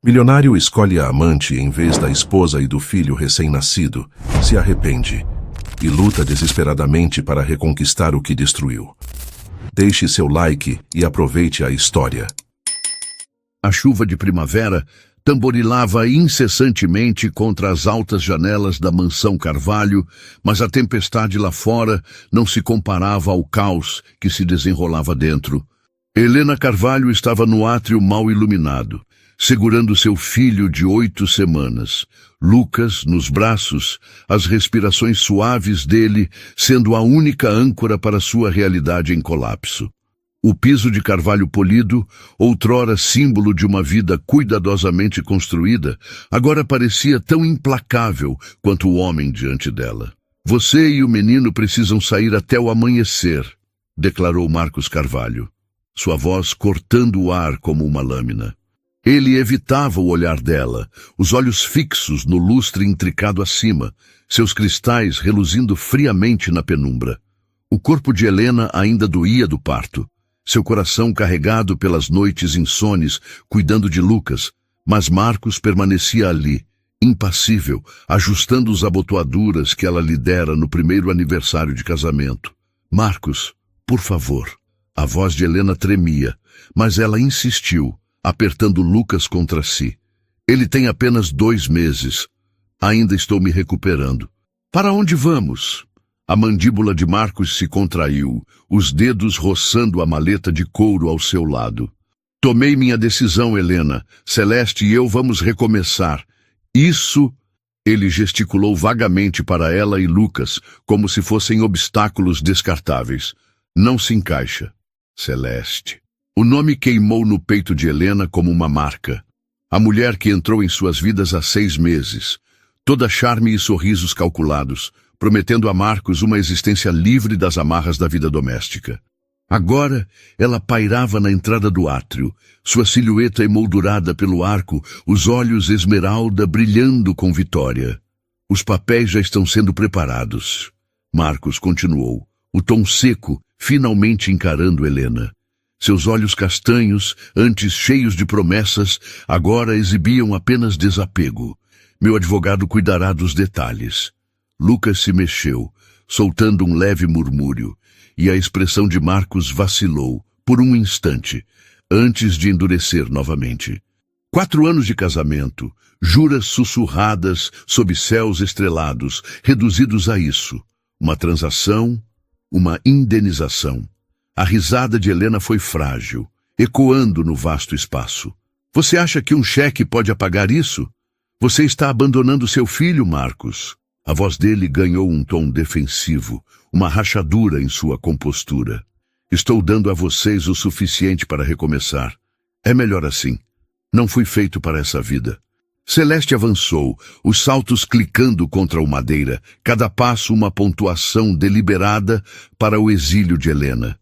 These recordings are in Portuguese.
Milionário escolhe a amante em vez da esposa e do filho recém-nascido, se arrepende e luta desesperadamente para reconquistar o que destruiu. Deixe seu like e aproveite a história. A chuva de primavera tamborilava incessantemente contra as altas janelas da mansão Carvalho, mas a tempestade lá fora não se comparava ao caos que se desenrolava dentro. Helena Carvalho estava no átrio mal iluminado, segurando seu filho de 8 semanas, Lucas, nos braços, as respirações suaves dele sendo a única âncora para sua realidade em colapso. O piso de carvalho polido, outrora símbolo de uma vida cuidadosamente construída, agora parecia tão implacável quanto o homem diante dela. "Você e o menino precisam sair até o amanhecer", declarou Marcos Carvalho, sua voz cortando o ar como uma lâmina. Ele evitava o olhar dela, os olhos fixos no lustre intricado acima, seus cristais reluzindo friamente na penumbra. O corpo de Helena ainda doía do parto, seu coração carregado pelas noites insones, cuidando de Lucas, mas Marcos permanecia ali, impassível, ajustando as abotoaduras que ela lhe dera no primeiro aniversário de casamento. "Marcos, por favor." A voz de Helena tremia, mas ela insistiu, apertando Lucas contra si. "Ele tem apenas 2 meses. Ainda estou me recuperando." "Para onde vamos?" A mandíbula de Marcos se contraiu, os dedos roçando a maleta de couro ao seu lado. "Tomei minha decisão, Helena. Celeste e eu vamos recomeçar. Isso..." Ele gesticulou vagamente para ela e Lucas, como se fossem obstáculos descartáveis. "Não se encaixa." Celeste. O nome queimou no peito de Helena como uma marca. A mulher que entrou em suas vidas há 6 meses, toda charme e sorrisos calculados, prometendo a Marcos uma existência livre das amarras da vida doméstica. Agora, ela pairava na entrada do átrio, sua silhueta emoldurada pelo arco, os olhos esmeralda brilhando com vitória. "Os papéis já estão sendo preparados." Marcos continuou, o tom seco, finalmente encarando Helena. Seus olhos castanhos, antes cheios de promessas, agora exibiam apenas desapego. "Meu advogado cuidará dos detalhes." Lucas se mexeu, soltando um leve murmúrio, e a expressão de Marcos vacilou, por um instante, antes de endurecer novamente. 4 anos de casamento, juras sussurradas sob céus estrelados, reduzidos a isso. Uma transação, uma indenização. A risada de Helena foi frágil, ecoando no vasto espaço. "Você acha que um cheque pode apagar isso? Você está abandonando seu filho, Marcos." A voz dele ganhou um tom defensivo, uma rachadura em sua compostura. "Estou dando a vocês o suficiente para recomeçar. É melhor assim. Não fui feito para essa vida." Celeste avançou, os saltos clicando contra o madeira, cada passo uma pontuação deliberada para o exílio de Helena.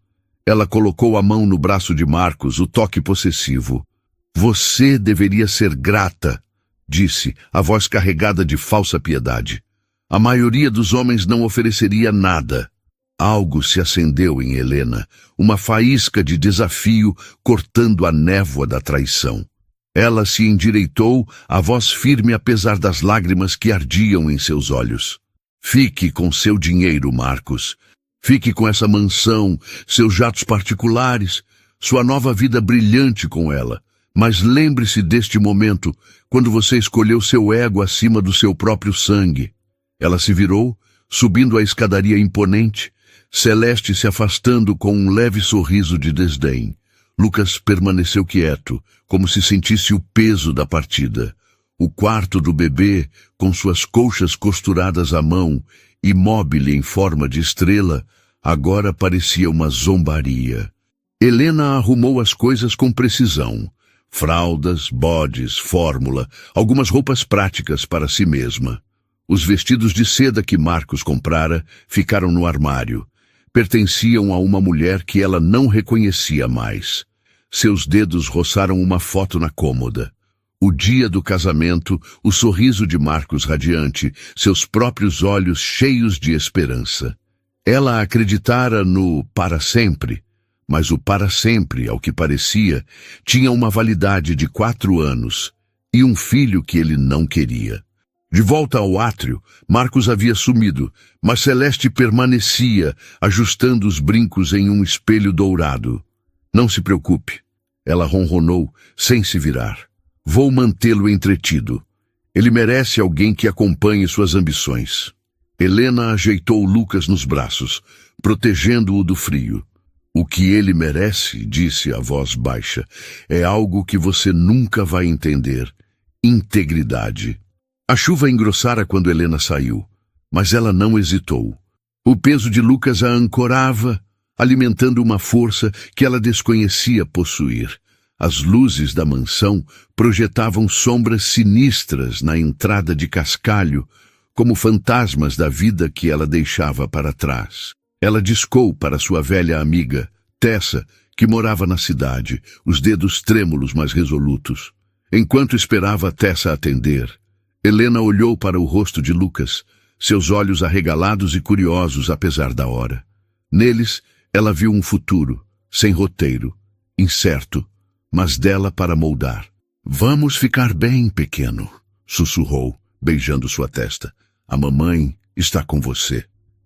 Ela colocou a mão no braço de Marcos, o toque possessivo. "Você deveria ser grata", disse, a voz carregada de falsa piedade. A maioria dos homens não ofereceria nada. Algo se acendeu em Helena, uma faísca de desafio cortando a névoa da traição. Ela se endireitou, a voz firme apesar das lágrimas que ardiam em seus olhos. "Fique com seu dinheiro, Marcos. Fique com essa mansão, seus jatos particulares, sua nova vida brilhante com ela. Mas lembre-se deste momento, quando você escolheu seu ego acima do seu próprio sangue." Ela se virou, subindo a escadaria imponente, Celeste se afastando com um leve sorriso de desdém. Lucas permaneceu quieto, como se sentisse o peso da partida. O quarto do bebê, com suas colchas costuradas à mão, imóvel em forma de estrela, agora parecia uma zombaria. Helena arrumou as coisas com precisão. Fraldas, bodes, fórmula, algumas roupas práticas para si mesma. Os vestidos de seda que Marcos comprara ficaram no armário. Pertenciam a uma mulher que ela não reconhecia mais. Seus dedos roçaram uma foto na cômoda. O dia do casamento, o sorriso de Marcos radiante, seus próprios olhos cheios de esperança. Ela acreditara no para sempre, mas o para sempre, ao que parecia, tinha uma validade de 4 anos. e um filho que ele não queria. De volta ao átrio, Marcos havia sumido, mas Celeste permanecia, ajustando os brincos em um espelho dourado. Não se preocupe, ela ronronou, sem se virar. Vou mantê-lo entretido. Ele merece alguém que acompanhe suas ambições. Helena ajeitou Lucas nos braços, protegendo-o do frio. O que ele merece, disse a voz baixa, é algo que você nunca vai entender. Integridade. A chuva engrossara quando Helena saiu, mas ela não hesitou. O peso de Lucas a ancorava, alimentando uma força que ela desconhecia possuir. As luzes da mansão projetavam sombras sinistras na entrada de cascalho, como fantasmas da vida que ela deixava para trás. Ela discou para sua velha amiga, Tessa, que morava na cidade, os dedos trêmulos mas resolutos. Enquanto esperava Tessa atender, Helena olhou para o rosto de Lucas, seus olhos arregalados e curiosos apesar da hora. Neles, ela viu um futuro, sem roteiro, incerto, mas dela para moldar. Vamos ficar bem, pequeno, sussurrou, beijando sua testa. A mamãe está com você.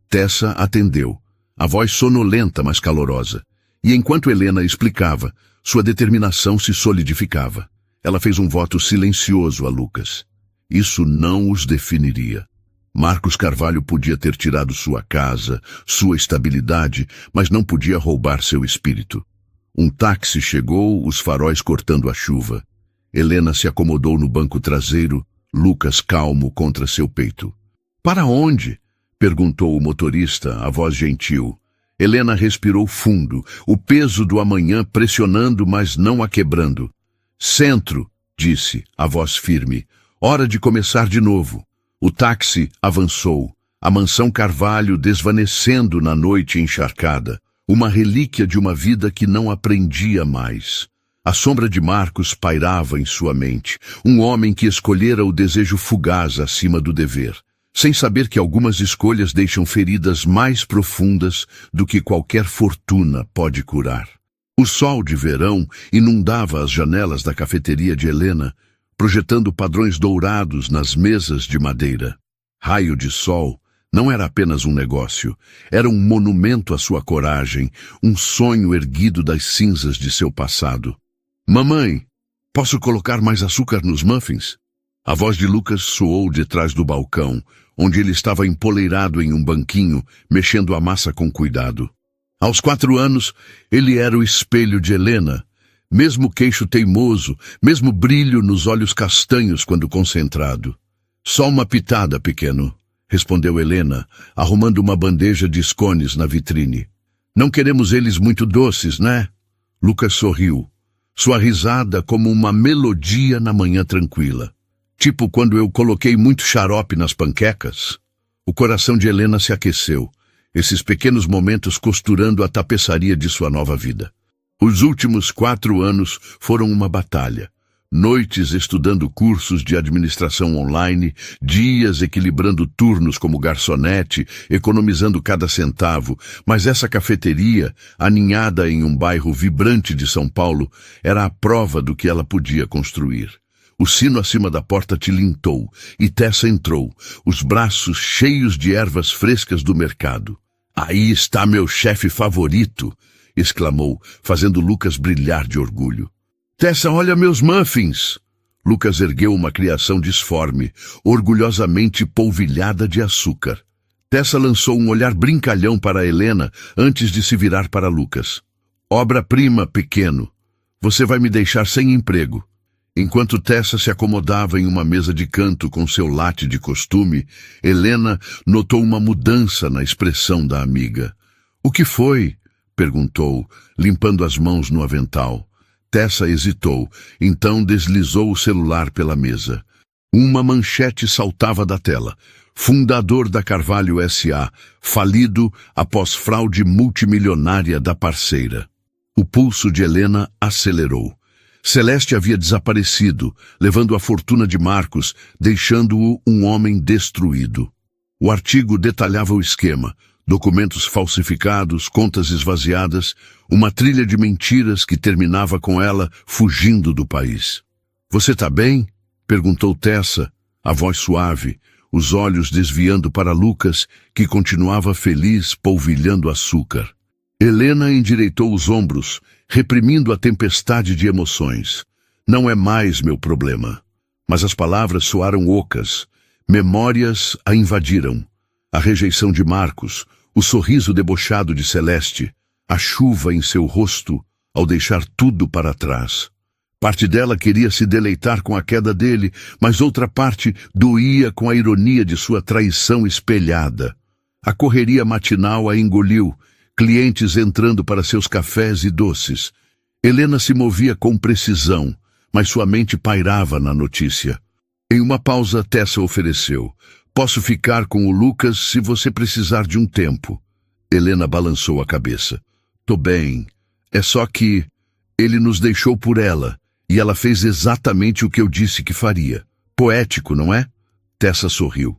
Tessa atendeu, a voz sonolenta mas calorosa. E enquanto Helena explicava, sua determinação se solidificava. Ela fez um voto silencioso a Lucas. Isso não os definiria. Marcos Carvalho podia ter tirado sua casa, sua estabilidade, mas não podia roubar seu espírito. Um táxi chegou, os faróis cortando a chuva. Helena se acomodou no banco traseiro, Lucas calmo contra seu peito. Para onde? Perguntou o motorista, a voz gentil. Helena respirou fundo, o peso do amanhã pressionando, mas não a quebrando. Centro, disse, a voz firme. Hora de começar de novo. O táxi avançou, a mansão Carvalho desvanecendo na noite encharcada, uma relíquia de uma vida que não aprendia mais. A sombra de Marcos pairava em sua mente, um homem que escolhera o desejo fugaz acima do dever, sem saber que algumas escolhas deixam feridas mais profundas do que qualquer fortuna pode curar. O sol de verão inundava as janelas da cafeteria de Helena, projetando padrões dourados nas mesas de madeira. Raio de Sol não era apenas um negócio, era um monumento à sua coragem, um sonho erguido das cinzas de seu passado. Mamãe, posso colocar mais açúcar nos muffins? A voz de Lucas soou de trás do balcão, onde ele estava empoleirado em um banquinho, mexendo a massa com cuidado. Aos 4 anos, ele era o espelho de Helena, mesmo queixo teimoso, mesmo brilho nos olhos castanhos quando concentrado. Só uma pitada, pequeno, respondeu Helena, arrumando uma bandeja de scones na vitrine. Não queremos eles muito doces, né? Lucas sorriu, sua risada como uma melodia na manhã tranquila. Tipo quando eu coloquei muito xarope nas panquecas. O coração de Helena se aqueceu, esses pequenos momentos costurando a tapeçaria de sua nova vida. Os últimos 4 anos foram uma batalha. Noites estudando cursos de administração online, dias equilibrando turnos como garçonete, economizando cada centavo, mas essa cafeteria, aninhada em um bairro vibrante de São Paulo, era a prova do que ela podia construir. O sino acima da porta tilintou, e Tessa entrou, os braços cheios de ervas frescas do mercado. Aí está meu chefe favorito, exclamou, fazendo Lucas brilhar de orgulho. Tessa, olha meus muffins! Lucas ergueu uma criação disforme, orgulhosamente polvilhada de açúcar. Tessa lançou um olhar brincalhão para Helena antes de se virar para Lucas. Obra-prima, pequeno. Você vai me deixar sem emprego. Enquanto Tessa se acomodava em uma mesa de canto com seu latte de costume, Helena notou uma mudança na expressão da amiga. O que foi? Perguntou, limpando as mãos no avental. Tessa hesitou, então deslizou o celular pela mesa. Uma manchete saltava da tela. Fundador da Carvalho S.A., falido após fraude multimilionária da parceira. O pulso de Helena acelerou. Celeste havia desaparecido, levando a fortuna de Marcos, deixando-o um homem destruído. O artigo detalhava o esquema. Documentos falsificados, contas esvaziadas, uma trilha de mentiras que terminava com ela fugindo do país. Você tá bem? Perguntou Tessa, a voz suave, os olhos desviando para Lucas, que continuava feliz polvilhando açúcar. Helena endireitou os ombros, reprimindo a tempestade de emoções. Não é mais meu problema. Mas as palavras soaram ocas. Memórias a invadiram. A rejeição de Marcos, o sorriso debochado de Celeste, a chuva em seu rosto ao deixar tudo para trás. Parte dela queria se deleitar com a queda dele, mas outra parte doía com a ironia de sua traição espelhada. A correria matinal a engoliu, clientes entrando para seus cafés e doces. Helena se movia com precisão, mas sua mente pairava na notícia. Em uma pausa, Tessa ofereceu: "Posso ficar com o Lucas se você precisar de um tempo." Helena balançou a cabeça. "Tô bem. É só que ele nos deixou por ela, e ela fez exatamente o que eu disse que faria. Poético, não é?" Tessa sorriu.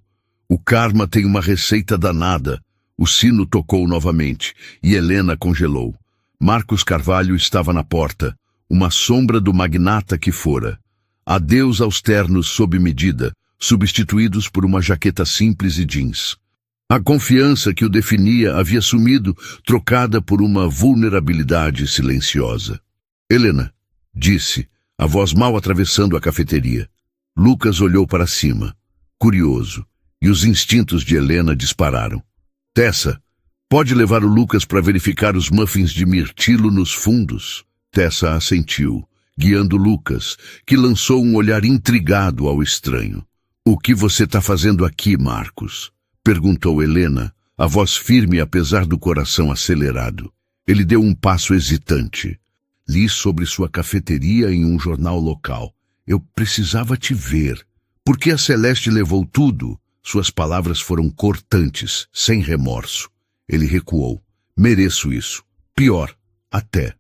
"O karma tem uma receita danada." O sino tocou novamente, e Helena congelou. Marcos Carvalho estava na porta, uma sombra do magnata que fora. Adeus aos ternos sob medida, substituídos por uma jaqueta simples e jeans. A confiança que o definia havia sumido, trocada por uma vulnerabilidade silenciosa. "Helena", disse, a voz mal atravessando a cafeteria. Lucas olhou para cima, curioso, e os instintos de Helena dispararam. "Tessa, pode levar o Lucas para verificar os muffins de mirtilo nos fundos?" Tessa assentiu, guiando Lucas, que lançou um olhar intrigado ao estranho. "O que você está fazendo aqui, Marcos?" perguntou Helena, a voz firme apesar do coração acelerado. Ele deu um passo hesitante. "Li sobre sua cafeteria em um jornal local. Eu precisava te ver. Por que a Celeste levou tudo?" Suas palavras foram cortantes, sem remorso. Ele recuou. "Mereço isso. Pior, até."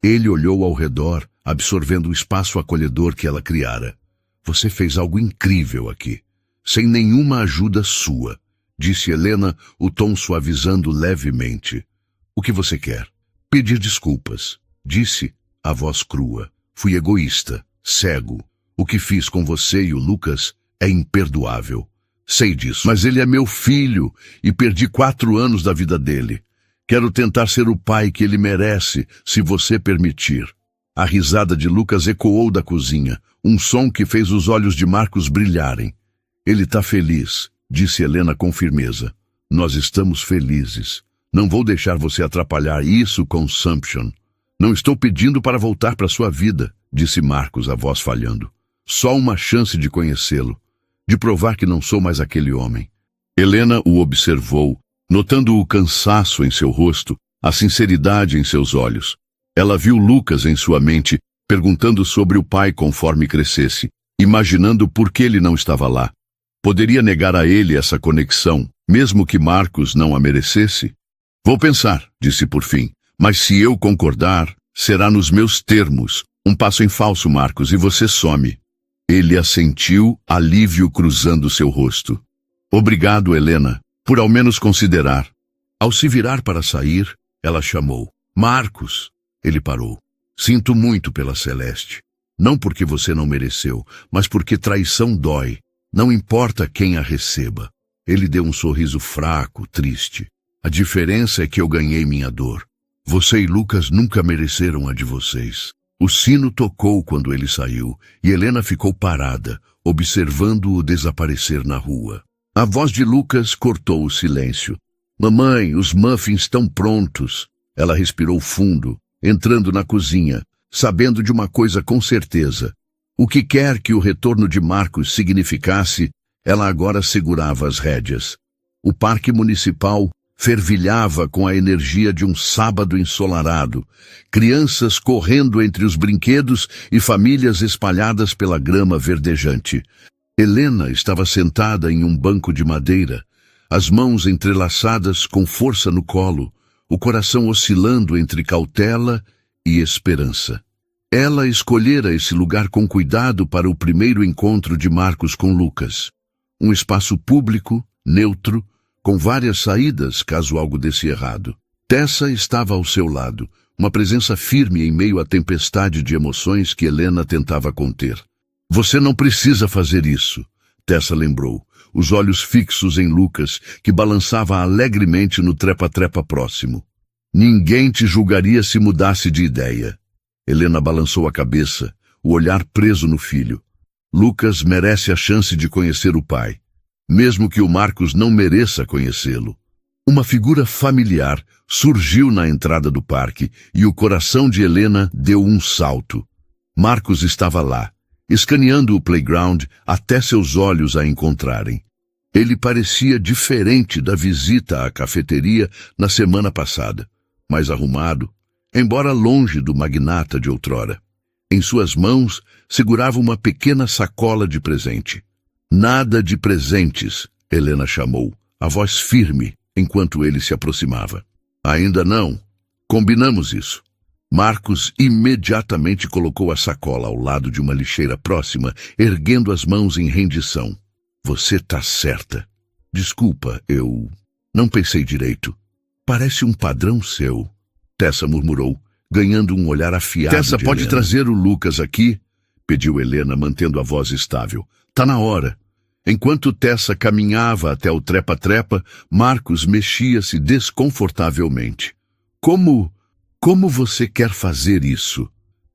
Ele olhou ao redor, absorvendo o espaço acolhedor que ela criara. "Você fez algo incrível aqui, sem nenhuma ajuda sua", disse Helena, o tom suavizando levemente. "O que você quer?" "Pedir desculpas", disse, a voz crua. "Fui egoísta, cego. O que fiz com você e o Lucas é imperdoável. Sei disso, mas ele é meu filho e perdi 4 anos da vida dele. Quero tentar ser o pai que ele merece, se você permitir." A risada de Lucas ecoou da cozinha, um som que fez os olhos de Marcos brilharem. "Ele está feliz", disse Helena com firmeza. "Nós estamos felizes. Não vou deixar você atrapalhar isso, Consumption." "Não estou pedindo para voltar para sua vida", disse Marcos, a voz falhando. "Só uma chance de conhecê-lo, de provar que não sou mais aquele homem." Helena o observou, notando o cansaço em seu rosto, a sinceridade em seus olhos. Ela viu Lucas em sua mente, perguntando sobre o pai conforme crescesse, imaginando por que ele não estava lá. Poderia negar a ele essa conexão, mesmo que Marcos não a merecesse? "Vou pensar", disse por fim, "mas se eu concordar, será nos meus termos. Um passo em falso, Marcos, e você some." Ele assentiu, alívio cruzando seu rosto. "Obrigado, Helena, por ao menos considerar." Ao se virar para sair, ela chamou: "Marcos." Ele parou. "Sinto muito pela Celeste. Não porque você não mereceu, mas porque traição dói. Não importa quem a receba." Ele deu um sorriso fraco, triste. "A diferença é que eu ganhei minha dor. Você e Lucas nunca mereceram a de vocês." O sino tocou quando ele saiu, e Helena ficou parada, observando-o desaparecer na rua. A voz de Lucas cortou o silêncio. "Mamãe, os muffins estão prontos." Ela respirou fundo, entrando na cozinha, sabendo de uma coisa com certeza. O que quer que o retorno de Marcos significasse, ela agora segurava as rédeas. O parque municipal fervilhava com a energia de um sábado ensolarado, crianças correndo entre os brinquedos e famílias espalhadas pela grama verdejante. Helena estava sentada em um banco de madeira, as mãos entrelaçadas com força no colo, o coração oscilando entre cautela e esperança. Ela escolhera esse lugar com cuidado para o primeiro encontro de Marcos com Lucas. Um espaço público, neutro, com várias saídas caso algo desse errado. Tessa estava ao seu lado, uma presença firme em meio à tempestade de emoções que Helena tentava conter. Você não precisa fazer isso, Tessa lembrou, os olhos fixos em Lucas, que balançava alegremente no trepa-trepa próximo. Ninguém te julgaria se mudasse de ideia. Helena balançou a cabeça, o olhar preso no filho. Lucas merece a chance de conhecer o pai, mesmo que o Marcos não mereça conhecê-lo. Uma figura familiar surgiu na entrada do parque e o coração de Helena deu um salto. Marcos estava lá, escaneando o playground até seus olhos a encontrarem. Ele parecia diferente da visita à cafeteria na semana passada, mais arrumado, embora longe do magnata de outrora. Em suas mãos segurava uma pequena sacola de presente. Nada de presentes, Helena chamou, a voz firme, enquanto ele se aproximava. Ainda não. Combinamos isso. Marcos imediatamente colocou a sacola ao lado de uma lixeira próxima, erguendo as mãos em rendição. Você tá certa. Desculpa, eu não pensei direito. Parece um padrão seu, Tessa murmurou, ganhando um olhar afiado. Tessa, pode trazer o Lucas aqui? Pediu Helena, mantendo a voz estável. Tá na hora. Enquanto Tessa caminhava até o trepa-trepa, Marcos mexia-se desconfortavelmente. Como você quer fazer isso?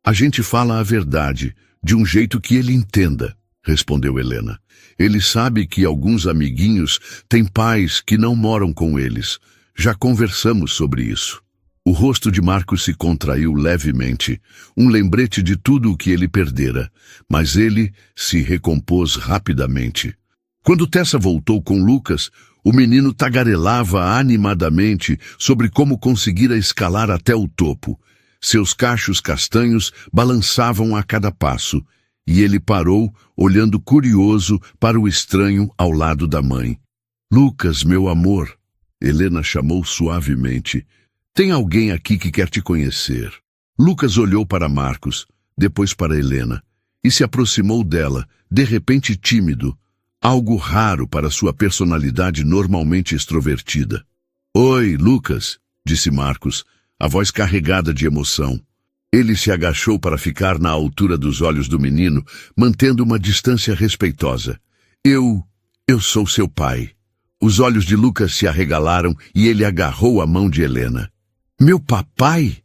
A gente fala a verdade, de um jeito que ele entenda, respondeu Helena. Ele sabe que alguns amiguinhos têm pais que não moram com eles. Já conversamos sobre isso. O rosto de Marcos se contraiu levemente, um lembrete de tudo o que ele perdera, mas ele se recompôs rapidamente. Quando Tessa voltou com Lucas, o menino tagarelava animadamente sobre como conseguira escalar até o topo. Seus cachos castanhos balançavam a cada passo, e ele parou, olhando curioso para o estranho ao lado da mãe. Lucas, meu amor, Helena chamou suavemente. Tem alguém aqui que quer te conhecer. Lucas olhou para Marcos, depois para Helena, e se aproximou dela, de repente tímido, algo raro para sua personalidade normalmente extrovertida. Oi, Lucas, disse Marcos, a voz carregada de emoção. Ele se agachou para ficar na altura dos olhos do menino, mantendo uma distância respeitosa. Eu sou seu pai. Os olhos de Lucas se arregalaram e ele agarrou a mão de Helena. Meu papai?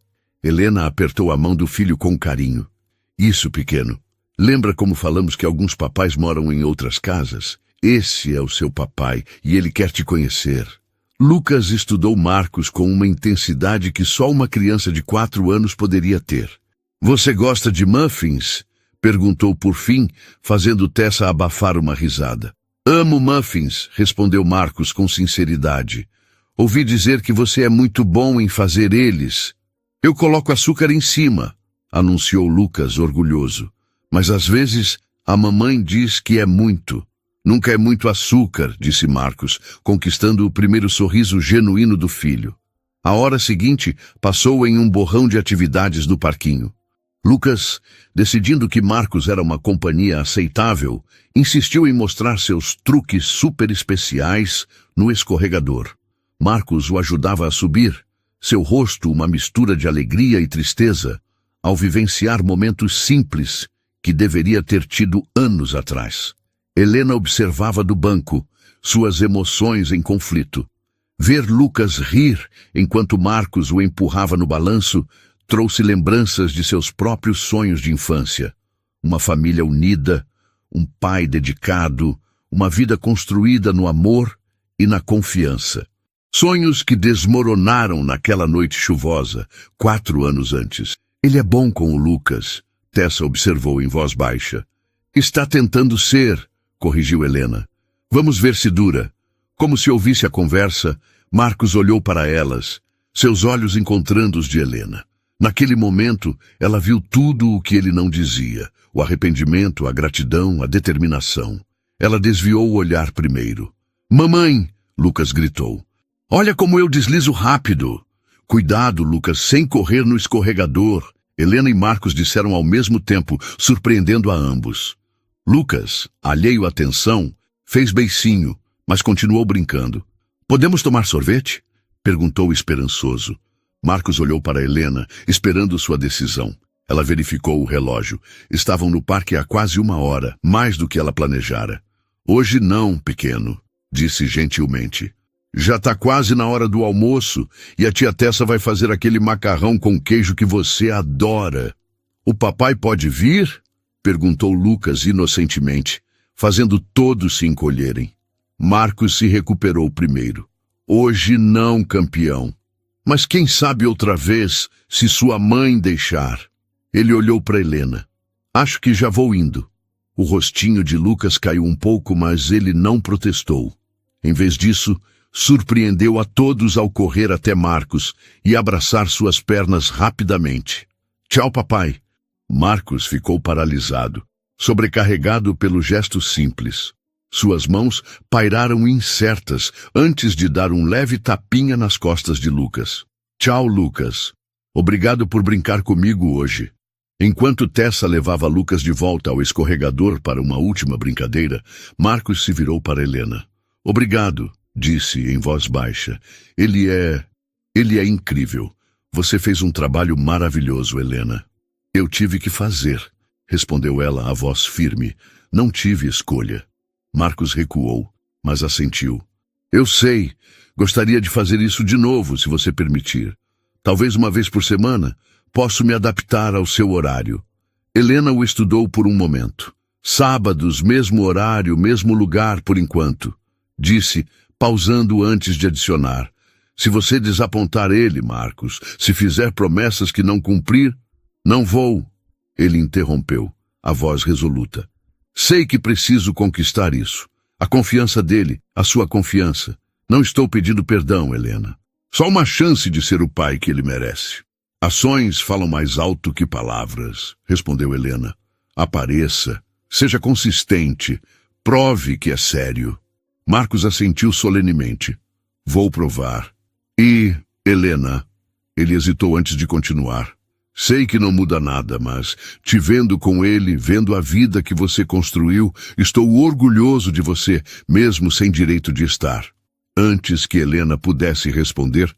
Helena apertou a mão do filho com carinho. Isso, pequeno. Lembra como falamos que alguns papais moram em outras casas? Esse é o seu papai e ele quer te conhecer. Lucas estudou Marcos com uma intensidade que só uma criança de 4 anos poderia ter. Você gosta de muffins? Perguntou por fim, fazendo Tessa abafar uma risada. Amo muffins, respondeu Marcos com sinceridade. Ouvi dizer que você é muito bom em fazer eles. Eu coloco açúcar em cima, anunciou Lucas orgulhoso. Mas às vezes a mamãe diz que é muito. Nunca é muito açúcar, disse Marcos, conquistando o primeiro sorriso genuíno do filho. A hora seguinte passou em um borrão de atividades no parquinho. Lucas, decidindo que Marcos era uma companhia aceitável, insistiu em mostrar seus truques super especiais no escorregador. Marcos o ajudava a subir, seu rosto uma mistura de alegria e tristeza, ao vivenciar momentos simples que deveria ter tido anos atrás. Helena observava do banco, suas emoções em conflito. Ver Lucas rir enquanto Marcos o empurrava no balanço trouxe lembranças de seus próprios sonhos de infância. Uma família unida, um pai dedicado, uma vida construída no amor e na confiança. Sonhos que desmoronaram naquela noite chuvosa, 4 anos antes. Ele é bom com o Lucas, Tessa observou em voz baixa. Está tentando ser, corrigiu Helena. Vamos ver se dura. Como se ouvisse a conversa, Marcos olhou para elas, seus olhos encontrando os de Helena. Naquele momento, ela viu tudo o que ele não dizia, o arrependimento, a gratidão, a determinação. Ela desviou o olhar primeiro. Mamãe, Lucas gritou. Olha como eu deslizo rápido. Cuidado, Lucas, sem correr no escorregador. Helena e Marcos disseram ao mesmo tempo, surpreendendo a ambos. Lucas, alheio à tensão, fez beicinho, mas continuou brincando. Podemos tomar sorvete? Perguntou esperançoso. Marcos olhou para Helena, esperando sua decisão. Ela verificou o relógio. Estavam no parque há quase 1 hora, mais do que ela planejara. Hoje não, pequeno, disse gentilmente. Já está quase na hora do almoço e a tia Tessa vai fazer aquele macarrão com queijo que você adora. O papai pode vir? Perguntou Lucas inocentemente, fazendo todos se encolherem. Marcos se recuperou primeiro. Hoje não, campeão. Mas quem sabe outra vez, se sua mãe deixar. Ele olhou para Helena. Acho que já vou indo. O rostinho de Lucas caiu um pouco, mas ele não protestou. Em vez disso, surpreendeu a todos ao correr até Marcos e abraçar suas pernas rapidamente. Tchau, papai. Marcos ficou paralisado, sobrecarregado pelo gesto simples. Suas mãos pairaram incertas antes de dar um leve tapinha nas costas de Lucas. Tchau, Lucas. Obrigado por brincar comigo hoje. Enquanto Tessa levava Lucas de volta ao escorregador para uma última brincadeira, Marcos se virou para Helena. Obrigado, disse em voz baixa. Ele é incrível. Você fez um trabalho maravilhoso, Helena. Eu tive que fazer, respondeu ela, a voz firme. Não tive escolha. Marcos recuou, mas assentiu. Eu sei. Gostaria de fazer isso de novo, se você permitir. Talvez 1 vez por semana. Posso me adaptar ao seu horário. Helena o estudou por um momento. Sábados, mesmo horário, mesmo lugar por enquanto. Disse, pausando antes de adicionar. Se você desapontar ele, Marcos, se fizer promessas que não cumprir, não vou. Ele interrompeu, a voz resoluta. Sei que preciso conquistar isso. A confiança dele, a sua confiança. Não estou pedindo perdão, Helena. Só uma chance de ser o pai que ele merece. Ações falam mais alto que palavras, respondeu Helena. Apareça, seja consistente, prove que é sério. Marcos assentiu solenemente. Vou provar. E, Helena, ele hesitou antes de continuar. Sei que não muda nada, mas, te vendo com ele, vendo a vida que você construiu, estou orgulhoso de você, mesmo sem direito de estar. Antes que Helena pudesse responder,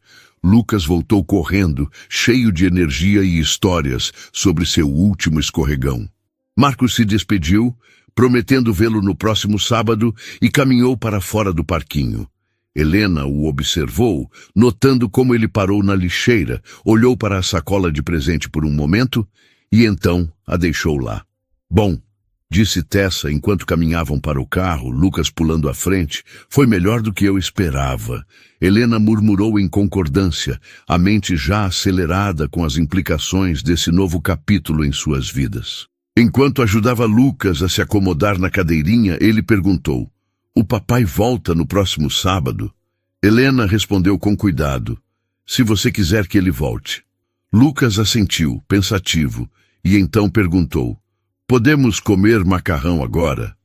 Lucas voltou correndo, cheio de energia e histórias sobre seu último escorregão. Marcos se despediu, prometendo vê-lo no próximo sábado, e caminhou para fora do parquinho. Helena o observou, notando como ele parou na lixeira, olhou para a sacola de presente por um momento e então a deixou lá. Bom, disse Tessa enquanto caminhavam para o carro, Lucas pulando à frente, foi melhor do que eu esperava. Helena murmurou em concordância, a mente já acelerada com as implicações desse novo capítulo em suas vidas. Enquanto ajudava Lucas a se acomodar na cadeirinha, ele perguntou, o papai volta no próximo sábado? Helena respondeu com cuidado, se você quiser que ele volte. Lucas assentiu, pensativo, e então perguntou, podemos comer macarrão agora?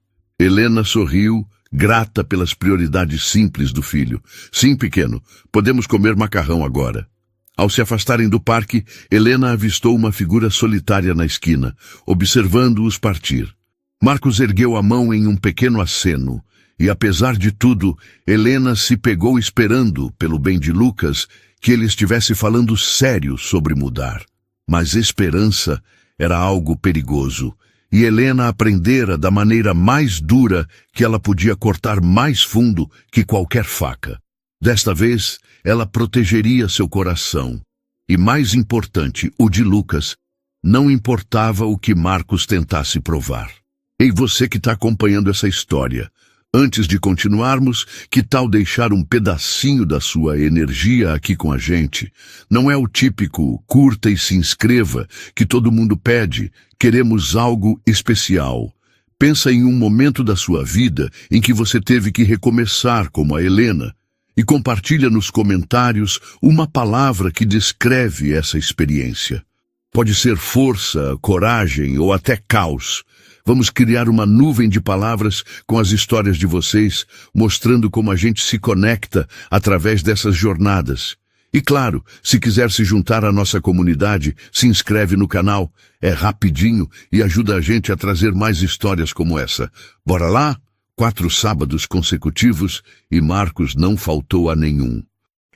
Helena sorriu, grata pelas prioridades simples do filho. Sim, pequeno, podemos comer macarrão agora. Ao se afastarem do parque, Helena avistou uma figura solitária na esquina, observando-os partir. Marcos ergueu a mão em um pequeno aceno, e apesar de tudo, Helena se pegou esperando, pelo bem de Lucas, que ele estivesse falando sério sobre mudar. Mas esperança era algo perigoso, e Helena aprendera da maneira mais dura que ela podia cortar mais fundo que qualquer faca. Desta vez, ela protegeria seu coração. E mais importante, o de Lucas, não importava o que Marcos tentasse provar. Ei, você que está acompanhando essa história, antes de continuarmos, que tal deixar um pedacinho da sua energia aqui com a gente? Não é o típico curta e se inscreva que todo mundo pede, queremos algo especial. Pensa em um momento da sua vida em que você teve que recomeçar como a Helena e compartilha nos comentários uma palavra que descreve essa experiência. Pode ser força, coragem ou até caos. Vamos criar uma nuvem de palavras com as histórias de vocês, mostrando como a gente se conecta através dessas jornadas. E claro, se quiser se juntar à nossa comunidade, se inscreve no canal. É rapidinho e ajuda a gente a trazer mais histórias como essa. Bora lá? 4 sábados consecutivos e Marcos não faltou a nenhum.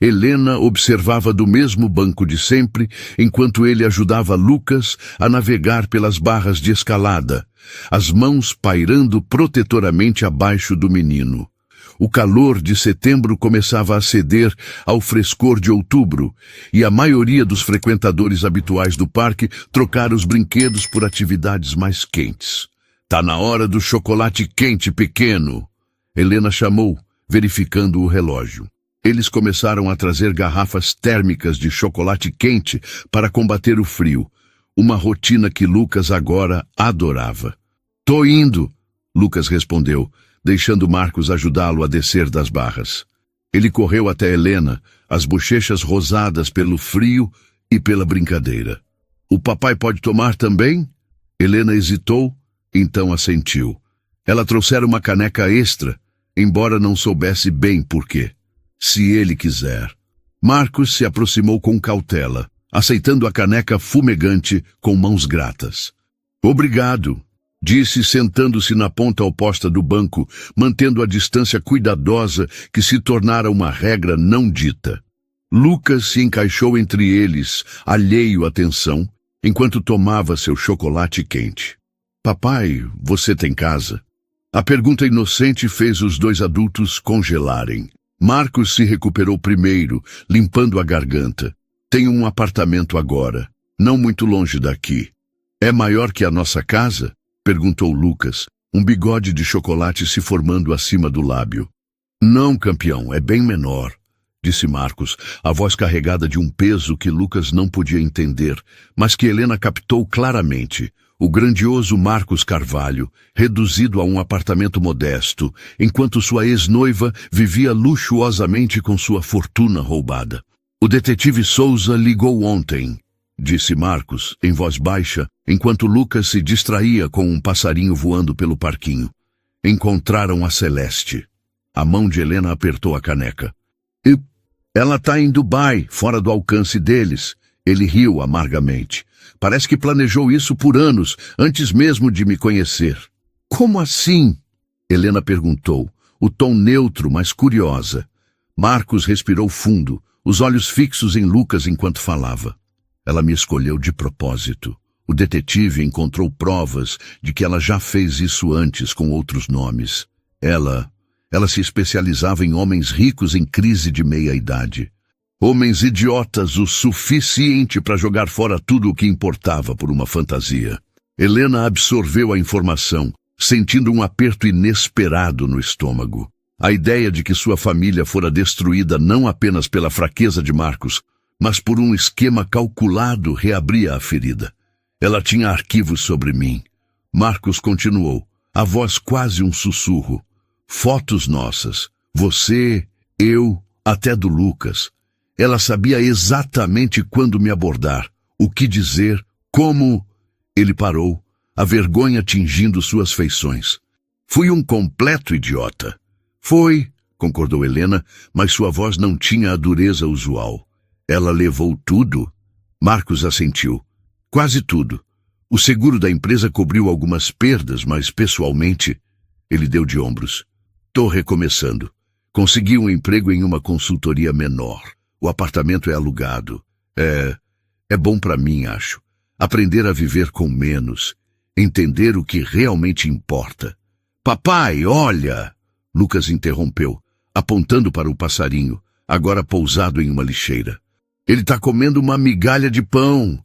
Helena observava do mesmo banco de sempre, enquanto ele ajudava Lucas a navegar pelas barras de escalada, as mãos pairando protetoramente abaixo do menino. O calor de setembro começava a ceder ao frescor de outubro, e a maioria dos frequentadores habituais do parque trocaram os brinquedos por atividades mais quentes. "Tá na hora do chocolate quente, pequeno!" Helena chamou, verificando o relógio. Eles começaram a trazer garrafas térmicas de chocolate quente para combater o frio, uma rotina que Lucas agora adorava. "Tô indo", Lucas respondeu, deixando Marcos ajudá-lo a descer das barras. Ele correu até Helena, as bochechas rosadas pelo frio e pela brincadeira. "O papai pode tomar também?" Helena hesitou, então assentiu. Ela trouxera uma caneca extra, embora não soubesse bem por quê. "Se ele quiser." Marcos se aproximou com cautela, aceitando a caneca fumegante com mãos gratas. "Obrigado", disse sentando-se na ponta oposta do banco, mantendo a distância cuidadosa que se tornara uma regra não dita. Lucas se encaixou entre eles, alheio à tensão, enquanto tomava seu chocolate quente. "Papai, você tem casa?" A pergunta inocente fez os dois adultos congelarem. Marcos se recuperou primeiro, limpando a garganta. "Tenho um apartamento agora, não muito longe daqui." "É maior que a nossa casa?" perguntou Lucas, um bigode de chocolate se formando acima do lábio. "Não, campeão, é bem menor", disse Marcos, a voz carregada de um peso que Lucas não podia entender, mas que Helena captou claramente. O grandioso Marcos Carvalho, reduzido a um apartamento modesto, enquanto sua ex-noiva vivia luxuosamente com sua fortuna roubada. "O detetive Souza ligou ontem", disse Marcos, em voz baixa, enquanto Lucas se distraía com um passarinho voando pelo parquinho. "Encontraram a Celeste." A mão de Helena apertou a caneca. "E ela tá em Dubai, fora do alcance deles." Ele riu amargamente. "Parece que planejou isso por anos, antes mesmo de me conhecer." "Como assim?" Helena perguntou, o tom neutro, mas curiosa. Marcos respirou fundo, os olhos fixos em Lucas enquanto falava. "Ela me escolheu de propósito. O detetive encontrou provas de que ela já fez isso antes com outros nomes. Ela se especializava em homens ricos em crise de meia-idade. Homens idiotas o suficiente para jogar fora tudo o que importava por uma fantasia." Helena absorveu a informação, sentindo um aperto inesperado no estômago. A ideia de que sua família fora destruída não apenas pela fraqueza de Marcos, mas por um esquema calculado reabria a ferida. "Ela tinha arquivos sobre mim." Marcos continuou, a voz quase um sussurro. "Fotos nossas, você, eu, até do Lucas. Ela sabia exatamente quando me abordar, o que dizer, como..." Ele parou, a vergonha tingindo suas feições. "Fui um completo idiota." "Foi", concordou Helena, mas sua voz não tinha a dureza usual. "Ela levou tudo?" Marcos assentiu. "Quase tudo. O seguro da empresa cobriu algumas perdas, mas pessoalmente..." Ele deu de ombros. "Tô recomeçando. Consegui um emprego em uma consultoria menor. O apartamento é alugado. É bom para mim, acho. Aprender a viver com menos. Entender o que realmente importa." "Papai, olha!" Lucas interrompeu, apontando para o passarinho, agora pousado em uma lixeira. "Ele tá comendo uma migalha de pão."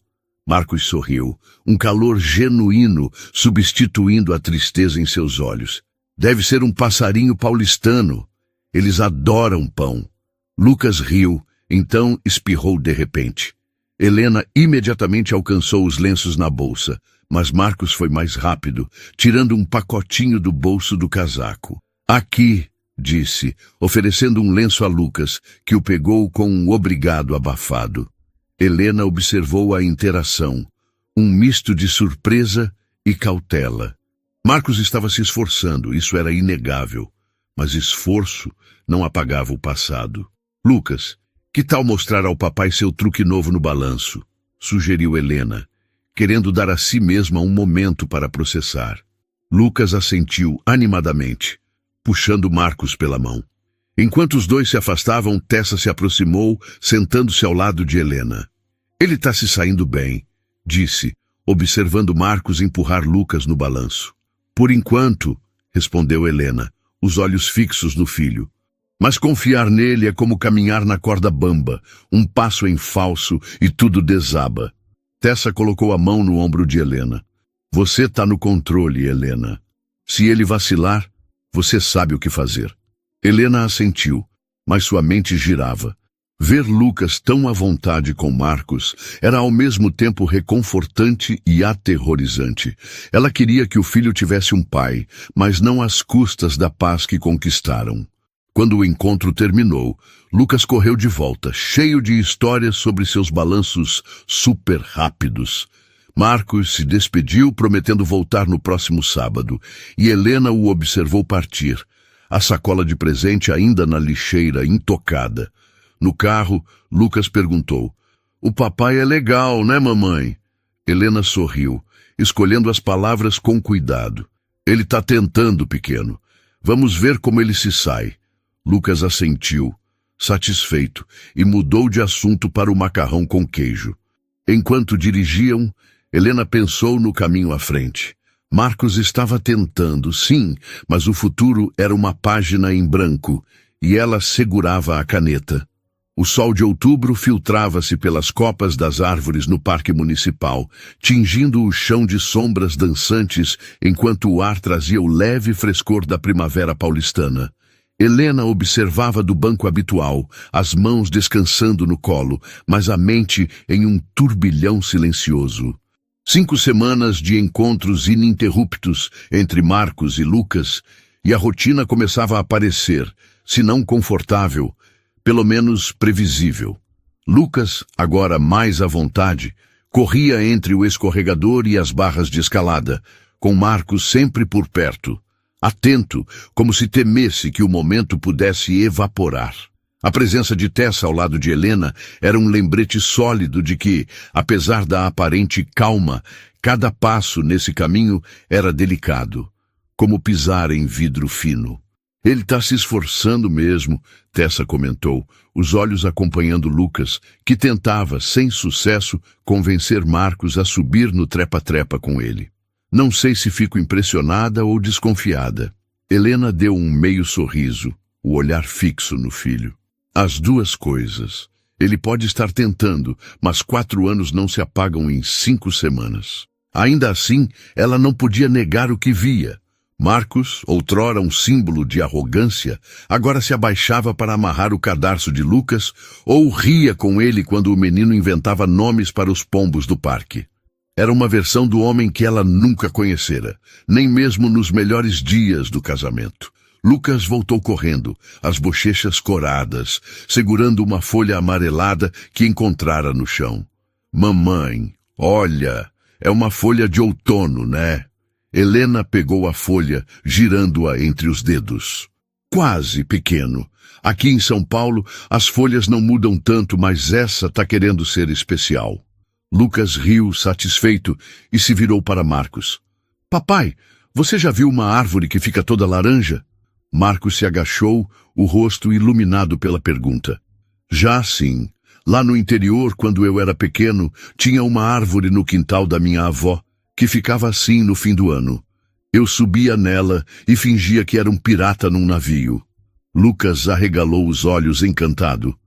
Marcos sorriu, um calor genuíno substituindo a tristeza em seus olhos. "Deve ser um passarinho paulistano. Eles adoram pão." Lucas riu, então espirrou de repente. Helena imediatamente alcançou os lenços na bolsa, mas Marcos foi mais rápido, tirando um pacotinho do bolso do casaco. "Aqui", disse, oferecendo um lenço a Lucas, que o pegou com um obrigado abafado. Helena observou a interação, um misto de surpresa e cautela. Marcos estava se esforçando, isso era inegável, mas esforço não apagava o passado. "Lucas, que tal mostrar ao papai seu truque novo no balanço?" sugeriu Helena, querendo dar a si mesma um momento para processar. Lucas assentiu animadamente, puxando Marcos pela mão. Enquanto os dois se afastavam, Tessa se aproximou, sentando-se ao lado de Helena. Ele está se saindo bem, disse, observando Marcos empurrar Lucas no balanço. Por enquanto, respondeu Helena, os olhos fixos no filho. Mas confiar nele é como caminhar na corda bamba, um passo em falso e tudo desaba. Tessa colocou a mão no ombro de Helena. Você está no controle, Helena. Se ele vacilar, você sabe o que fazer. Helena assentiu, mas sua mente girava. Ver Lucas tão à vontade com Marcos era ao mesmo tempo reconfortante e aterrorizante. Ela queria que o filho tivesse um pai, mas não às custas da paz que conquistaram. Quando o encontro terminou, Lucas correu de volta, cheio de histórias sobre seus balanços super rápidos. Marcos se despediu, prometendo voltar no próximo sábado, e Helena o observou partir, a sacola de presente ainda na lixeira, intocada. No carro, Lucas perguntou, "O papai é legal, né, mamãe?" Helena sorriu, escolhendo as palavras com cuidado. "Ele está tentando, pequeno. Vamos ver como ele se sai." Lucas assentiu, satisfeito, e mudou de assunto para o macarrão com queijo. Enquanto dirigiam, Helena pensou no caminho à frente. Marcos estava tentando, sim, mas o futuro era uma página em branco, e ela segurava a caneta. O sol de outubro filtrava-se pelas copas das árvores no parque municipal, tingindo o chão de sombras dançantes, enquanto o ar trazia o leve frescor da primavera paulistana. Helena observava do banco habitual, as mãos descansando no colo, mas a mente em um turbilhão silencioso. 5 semanas de encontros ininterruptos entre Marcos e Lucas, e a rotina começava a aparecer, se não confortável, pelo menos previsível. Lucas, agora mais à vontade, corria entre o escorregador e as barras de escalada, com Marcos sempre por perto, atento, como se temesse que o momento pudesse evaporar. A presença de Tessa ao lado de Helena era um lembrete sólido de que, apesar da aparente calma, cada passo nesse caminho era delicado, como pisar em vidro fino. "Ele está se esforçando mesmo", Tessa comentou, os olhos acompanhando Lucas, que tentava, sem sucesso, convencer Marcos a subir no trepa-trepa com ele. "Não sei se fico impressionada ou desconfiada." Helena deu um meio sorriso, o olhar fixo no filho. "As duas coisas. Ele pode estar tentando, mas 4 anos não se apagam em 5 semanas. Ainda assim, ela não podia negar o que via. Marcos, outrora um símbolo de arrogância, agora se abaixava para amarrar o cadarço de Lucas ou ria com ele quando o menino inventava nomes para os pombos do parque. Era uma versão do homem que ela nunca conhecera, nem mesmo nos melhores dias do casamento. Lucas voltou correndo, as bochechas coradas, segurando uma folha amarelada que encontrara no chão. "Mamãe, olha, é uma folha de outono, né?" Helena pegou a folha, girando-a entre os dedos. "Quase, pequeno. Aqui em São Paulo, as folhas não mudam tanto, mas essa tá querendo ser especial." Lucas riu, satisfeito, e se virou para Marcos. "Papai, você já viu uma árvore que fica toda laranja?" Marcos se agachou, o rosto iluminado pela pergunta. "Já sim. Lá no interior, quando eu era pequeno, tinha uma árvore no quintal da minha avó, que ficava assim no fim do ano. Eu subia nela e fingia que era um pirata num navio." Lucas arregalou os olhos encantado.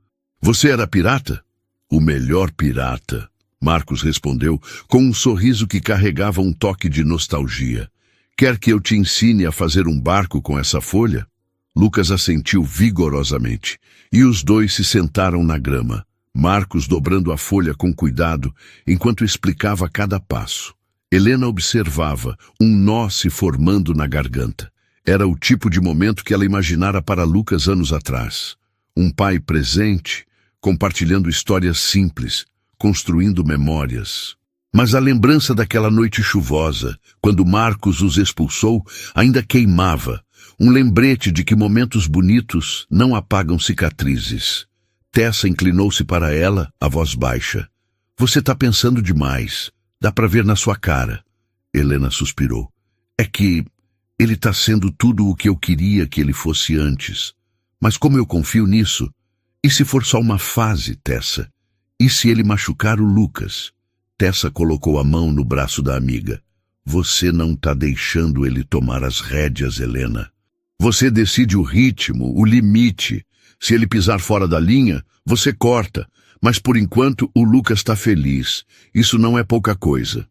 "Você era pirata?" "O melhor pirata," Marcos respondeu, com um sorriso que carregava um toque de nostalgia. "Quer que eu te ensine a fazer um barco com essa folha?" Lucas assentiu vigorosamente, e os dois se sentaram na grama, Marcos dobrando a folha com cuidado, enquanto explicava cada passo. Helena observava, um nó se formando na garganta. Era o tipo de momento que ela imaginara para Lucas anos atrás. Um pai presente, compartilhando histórias simples, construindo memórias. Mas a lembrança daquela noite chuvosa, quando Marcos os expulsou, ainda queimava, um lembrete de que momentos bonitos não apagam cicatrizes. Tessa inclinou-se para ela, a voz baixa. "Você está pensando demais. Dá para ver na sua cara." Helena suspirou. "É que ele está sendo tudo o que eu queria que ele fosse antes. Mas como eu confio nisso? E se for só uma fase, Tessa? E se ele machucar o Lucas? Tessa colocou a mão no braço da amiga. Você não está deixando ele tomar as rédeas, Helena. Você decide o ritmo, o limite. Se ele pisar fora da linha, você corta. Mas por enquanto o Lucas está feliz. Isso não é pouca coisa.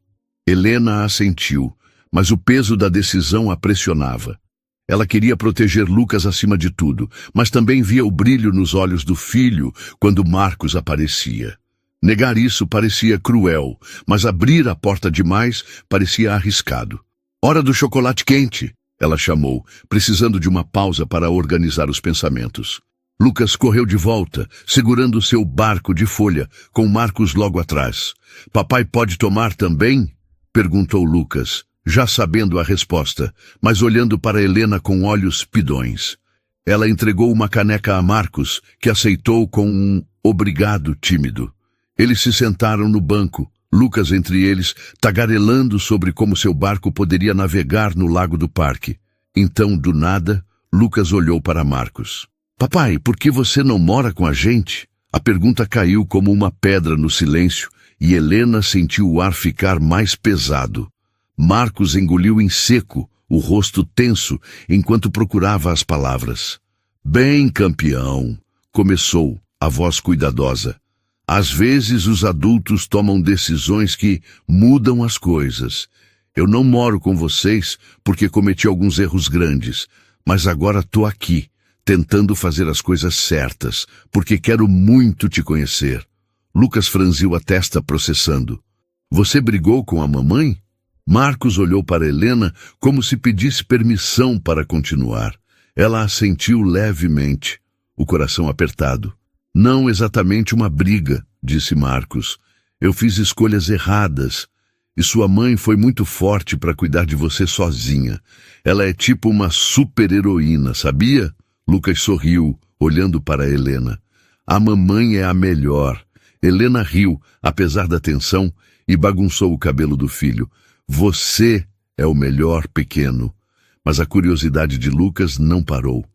Helena assentiu, mas o peso da decisão a pressionava. Ela queria proteger Lucas acima de tudo, mas também via o brilho nos olhos do filho quando Marcos aparecia. Negar isso parecia cruel, mas abrir a porta demais parecia arriscado. Hora do chocolate quente, ela chamou, precisando de uma pausa para organizar os pensamentos. Lucas correu de volta, segurando seu barco de folha, com Marcos logo atrás. Papai pode tomar também? Perguntou Lucas, já sabendo a resposta, mas olhando para Helena com olhos pidões. Ela entregou uma caneca a Marcos, que aceitou com um obrigado tímido. Eles se sentaram no banco, Lucas entre eles, tagarelando sobre como seu barco poderia navegar no lago do parque. Então, do nada, Lucas olhou para Marcos. Papai, por que você não mora com a gente? A pergunta caiu como uma pedra no silêncio e Helena sentiu o ar ficar mais pesado. Marcos engoliu em seco, o rosto tenso, enquanto procurava as palavras. Bem, campeão, começou, a voz cuidadosa. Às vezes os adultos tomam decisões que mudam as coisas. Eu não moro com vocês porque cometi alguns erros grandes, mas agora estou aqui, tentando fazer as coisas certas, porque quero muito te conhecer. Lucas franziu a testa processando. Você brigou com a mamãe? Marcos olhou para Helena como se pedisse permissão para continuar. Ela assentiu levemente, o coração apertado. Não exatamente uma briga, disse Marcos. Eu fiz escolhas erradas. E sua mãe foi muito forte para cuidar de você sozinha. Ela é tipo uma super-heroína, sabia? Lucas sorriu, olhando para Helena. A mamãe é a melhor. Helena riu, apesar da tensão, e bagunçou o cabelo do filho. Você é o melhor, pequeno. Mas a curiosidade de Lucas não parou.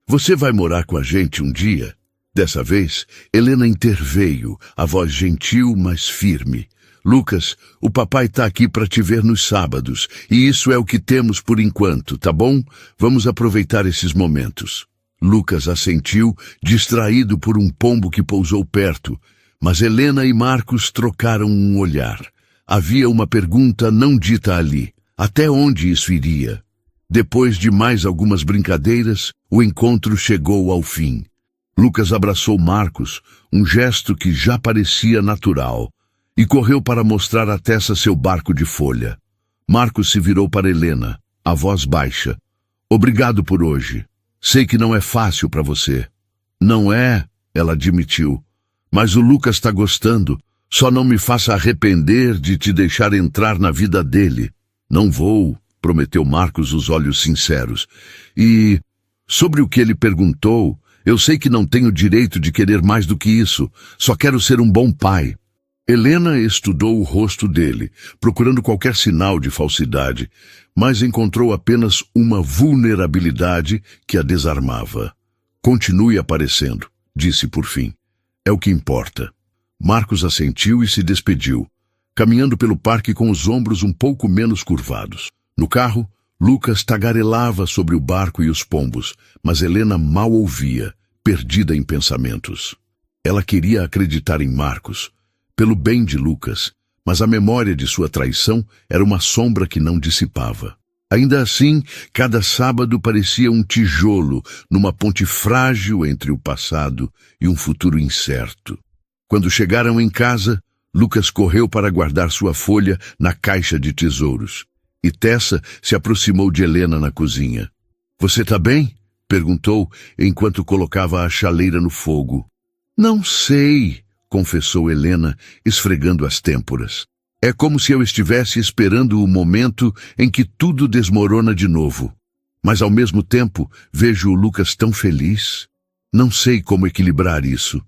Você vai morar com a gente um dia? Dessa vez, Helena interveio, a voz gentil, mas firme. Lucas, o papai está aqui para te ver nos sábados, e isso é o que temos por enquanto, tá bom? Vamos aproveitar esses momentos. Lucas assentiu, distraído por um pombo que pousou perto, mas Helena e Marcos trocaram um olhar. Havia uma pergunta não dita ali. Até onde isso iria? Depois de mais algumas brincadeiras, o encontro chegou ao fim. Lucas abraçou Marcos, um gesto que já parecia natural, e correu para mostrar a Tessa seu barco de folha. Marcos se virou para Helena, a voz baixa. Obrigado por hoje. Sei que não é fácil para você. Não é, ela admitiu. Mas o Lucas está gostando. Só não me faça arrepender de te deixar entrar na vida dele. Não vou, prometeu Marcos, os olhos sinceros. E, sobre o que ele perguntou, eu sei que não tenho direito de querer mais do que isso. Só quero ser um bom pai. Helena estudou o rosto dele, procurando qualquer sinal de falsidade, mas encontrou apenas uma vulnerabilidade que a desarmava. Continue aparecendo, disse por fim. É o que importa. Marcos assentiu e se despediu, caminhando pelo parque com os ombros um pouco menos curvados. No carro, Lucas tagarelava sobre o barco e os pombos, mas Helena mal ouvia, perdida em pensamentos. Ela queria acreditar em Marcos, pelo bem de Lucas, mas a memória de sua traição era uma sombra que não dissipava. Ainda assim, cada sábado parecia um tijolo numa ponte frágil entre o passado e um futuro incerto. Quando chegaram em casa, Lucas correu para guardar sua folha na caixa de tesouros. E Tessa se aproximou de Helena na cozinha. Você está bem? Perguntou, enquanto colocava a chaleira no fogo. Não sei, confessou Helena, esfregando as têmporas. É como se eu estivesse esperando o momento em que tudo desmorona de novo. Mas ao mesmo tempo, vejo o Lucas tão feliz. Não sei como equilibrar isso.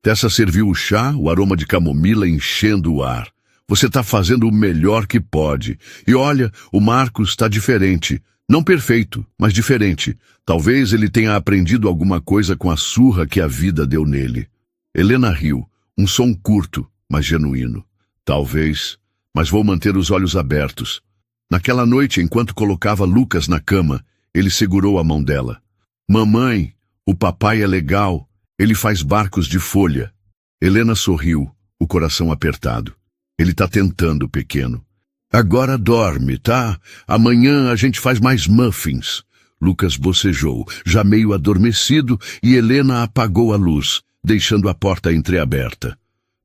Tessa serviu o chá, o aroma de camomila enchendo o ar. Você está fazendo o melhor que pode. E olha, o Marcos está diferente. Não perfeito, mas diferente. Talvez ele tenha aprendido alguma coisa com a surra que a vida deu nele. Helena riu, um som curto, mas genuíno. Talvez, mas vou manter os olhos abertos. Naquela noite, enquanto colocava Lucas na cama, ele segurou a mão dela. Mamãe, o papai é legal, ele faz barcos de folha. Helena sorriu, o coração apertado. Ele tá tentando, pequeno. Agora dorme, tá? Amanhã a gente faz mais muffins. Lucas bocejou, já meio adormecido, e Helena apagou a luz, deixando a porta entreaberta.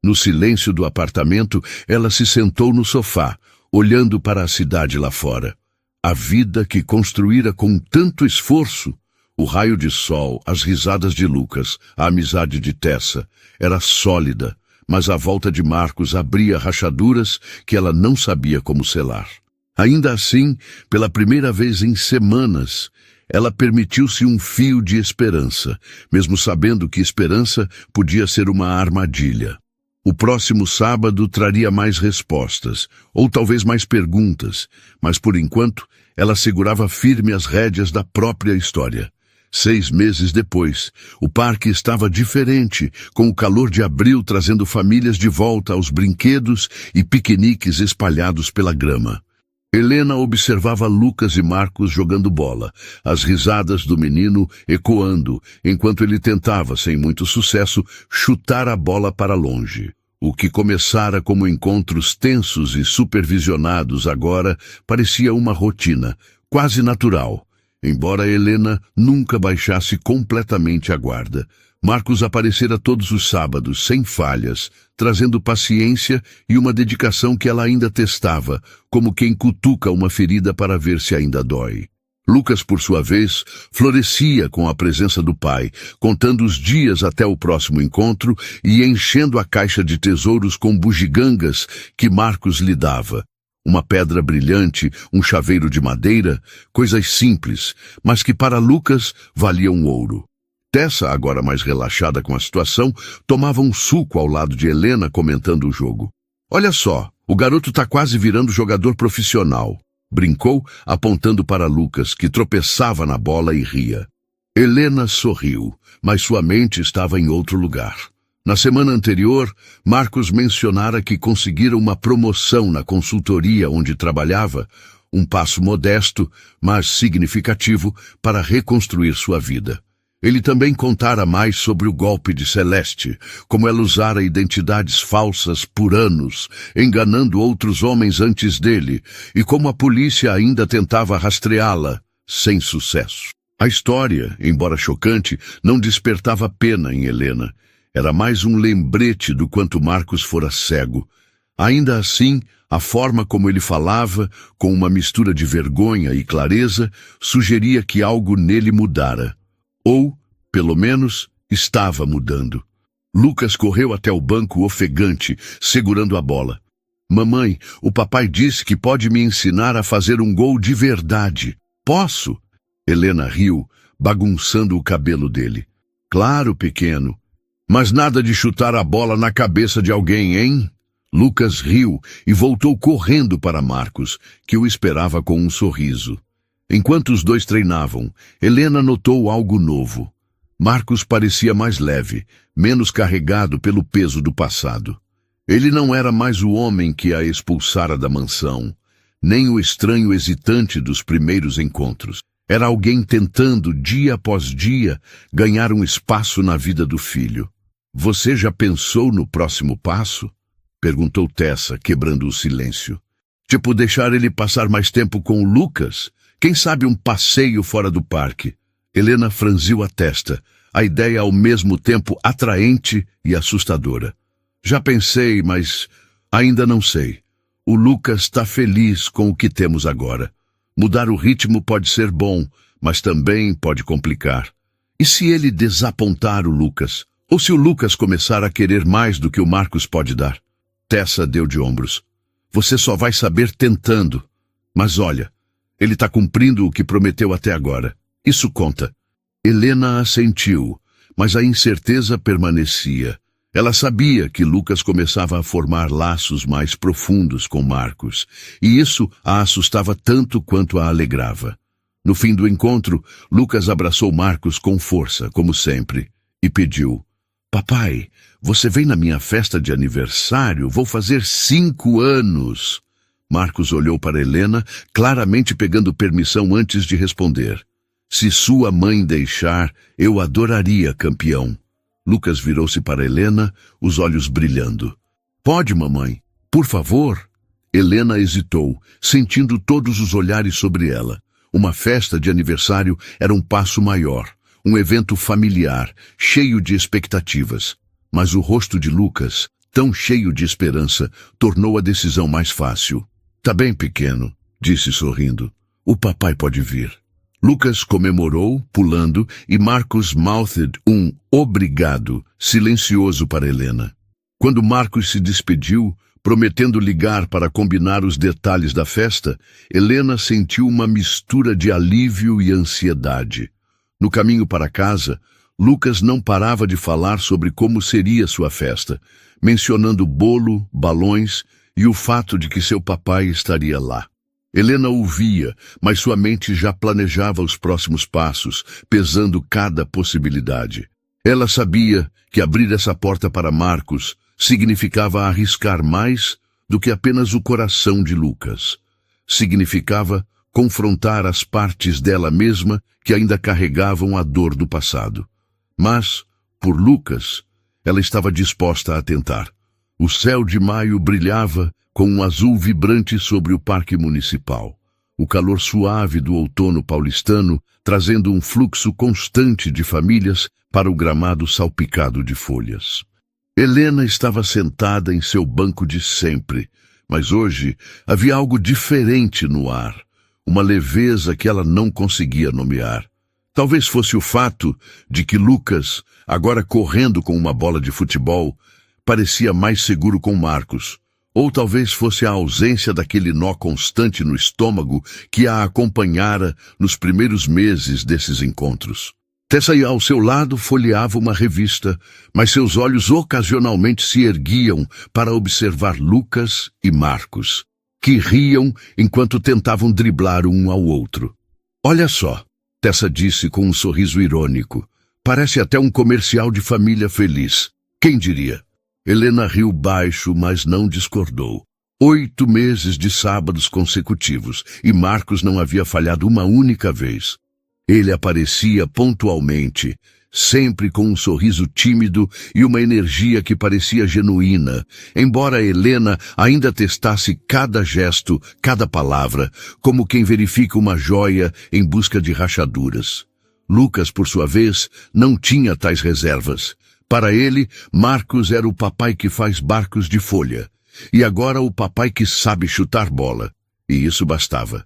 No silêncio do apartamento, ela se sentou no sofá, olhando para a cidade lá fora. A vida que construíra com tanto esforço, o raio de sol, as risadas de Lucas, a amizade de Tessa, era sólida, mas a volta de Marcos abria rachaduras que ela não sabia como selar. Ainda assim, pela primeira vez em semanas, ela permitiu-se um fio de esperança, mesmo sabendo que esperança podia ser uma armadilha. O próximo sábado traria mais respostas, ou talvez mais perguntas, mas por enquanto ela segurava firme as rédeas da própria história. 6 meses depois, o parque estava diferente, com o calor de abril trazendo famílias de volta aos brinquedos e piqueniques espalhados pela grama. Helena observava Lucas e Marcos jogando bola, as risadas do menino ecoando, enquanto ele tentava, sem muito sucesso, chutar a bola para longe. O que começara como encontros tensos e supervisionados agora parecia uma rotina, quase natural. Embora Helena nunca baixasse completamente a guarda, Marcos aparecera todos os sábados, sem falhas, trazendo paciência e uma dedicação que ela ainda testava, como quem cutuca uma ferida para ver se ainda dói. Lucas, por sua vez, florescia com a presença do pai, contando os dias até o próximo encontro e enchendo a caixa de tesouros com bugigangas que Marcos lhe dava. Uma pedra brilhante, um chaveiro de madeira, coisas simples, mas que para Lucas valiam ouro. Tessa, agora mais relaxada com a situação, tomava um suco ao lado de Helena comentando o jogo. Olha só, o garoto tá quase virando jogador profissional. Brincou, apontando para Lucas, que tropeçava na bola e ria. Helena sorriu, mas sua mente estava em outro lugar. Na semana anterior, Marcos mencionara que conseguira uma promoção na consultoria onde trabalhava, um passo modesto, mas significativo para reconstruir sua vida. Ele também contara mais sobre o golpe de Celeste, como ela usara identidades falsas por anos, enganando outros homens antes dele, e como a polícia ainda tentava rastreá-la, sem sucesso. A história, embora chocante, não despertava pena em Helena. Era mais um lembrete do quanto Marcos fora cego. Ainda assim, a forma como ele falava, com uma mistura de vergonha e clareza, sugeria que algo nele mudara. Ou, pelo menos, estava mudando. Lucas correu até o banco ofegante, segurando a bola. Mamãe, o papai disse que pode me ensinar a fazer um gol de verdade. Posso? Helena riu, bagunçando o cabelo dele. Claro, pequeno. Mas nada de chutar a bola na cabeça de alguém, hein? Lucas riu e voltou correndo para Marcos, que o esperava com um sorriso. Enquanto os dois treinavam, Helena notou algo novo. Marcos parecia mais leve, menos carregado pelo peso do passado. Ele não era mais o homem que a expulsara da mansão, nem o estranho hesitante dos primeiros encontros. Era alguém tentando, dia após dia, ganhar um espaço na vida do filho. Você já pensou no próximo passo? Perguntou Tessa, quebrando o silêncio. Tipo, deixar ele passar mais tempo com o Lucas? Quem sabe um passeio fora do parque? Helena franziu a testa, a ideia ao mesmo tempo atraente e assustadora. Já pensei, mas ainda não sei. O Lucas está feliz com o que temos agora. Mudar o ritmo pode ser bom, mas também pode complicar. E se ele desapontar o Lucas? Ou se o Lucas começar a querer mais do que o Marcos pode dar? Tessa deu de ombros. Você só vai saber tentando. Mas olha, ele está cumprindo o que prometeu até agora. Isso conta. Helena assentiu, mas a incerteza permanecia. Ela sabia que Lucas começava a formar laços mais profundos com Marcos, e isso a assustava tanto quanto a alegrava. No fim do encontro, Lucas abraçou Marcos com força, como sempre, e pediu: "Papai, você vem na minha festa de aniversário? Vou fazer 5 anos." Marcos olhou para Helena, claramente pegando permissão antes de responder. "Se sua mãe deixar, eu adoraria, campeão." Lucas virou-se para Helena, os olhos brilhando. "Pode, mamãe? Por favor?" Helena hesitou, sentindo todos os olhares sobre ela. Uma festa de aniversário era um passo maior, um evento familiar, cheio de expectativas. Mas o rosto de Lucas, tão cheio de esperança, tornou a decisão mais fácil. "Tá bem, pequeno", disse sorrindo. "O papai pode vir." Lucas comemorou, pulando, e Marcos mouthed um obrigado, silencioso para Helena. Quando Marcos se despediu, prometendo ligar para combinar os detalhes da festa, Helena sentiu uma mistura de alívio e ansiedade. No caminho para casa, Lucas não parava de falar sobre como seria sua festa, mencionando bolo, balões e o fato de que seu papai estaria lá. Helena ouvia, mas sua mente já planejava os próximos passos, pesando cada possibilidade. Ela sabia que abrir essa porta para Marcos significava arriscar mais do que apenas o coração de Lucas. Significava confrontar as partes dela mesma que ainda carregavam a dor do passado. Mas, por Lucas, ela estava disposta a tentar. O céu de maio brilhava com um azul vibrante sobre o parque municipal. O calor suave do outono paulistano trazendo um fluxo constante de famílias para o gramado salpicado de folhas. Helena estava sentada em seu banco de sempre, mas hoje havia algo diferente no ar, uma leveza que ela não conseguia nomear. Talvez fosse o fato de que Lucas, agora correndo com uma bola de futebol, parecia mais seguro com Marcos, ou talvez fosse a ausência daquele nó constante no estômago que a acompanhara nos primeiros meses desses encontros. Tessa ao seu lado folheava uma revista, mas seus olhos ocasionalmente se erguiam para observar Lucas e Marcos, que riam enquanto tentavam driblar um ao outro. "Olha só", Tessa disse com um sorriso irônico. "Parece até um comercial de família feliz. Quem diria?" Helena riu baixo, mas não discordou. 8 meses de sábados consecutivos, e Marcos não havia falhado uma única vez. Ele aparecia pontualmente, sempre com um sorriso tímido e uma energia que parecia genuína, embora Helena ainda testasse cada gesto, cada palavra, como quem verifica uma joia em busca de rachaduras. Lucas, por sua vez, não tinha tais reservas. Para ele, Marcos era o papai que faz barcos de folha, e agora o papai que sabe chutar bola. E isso bastava.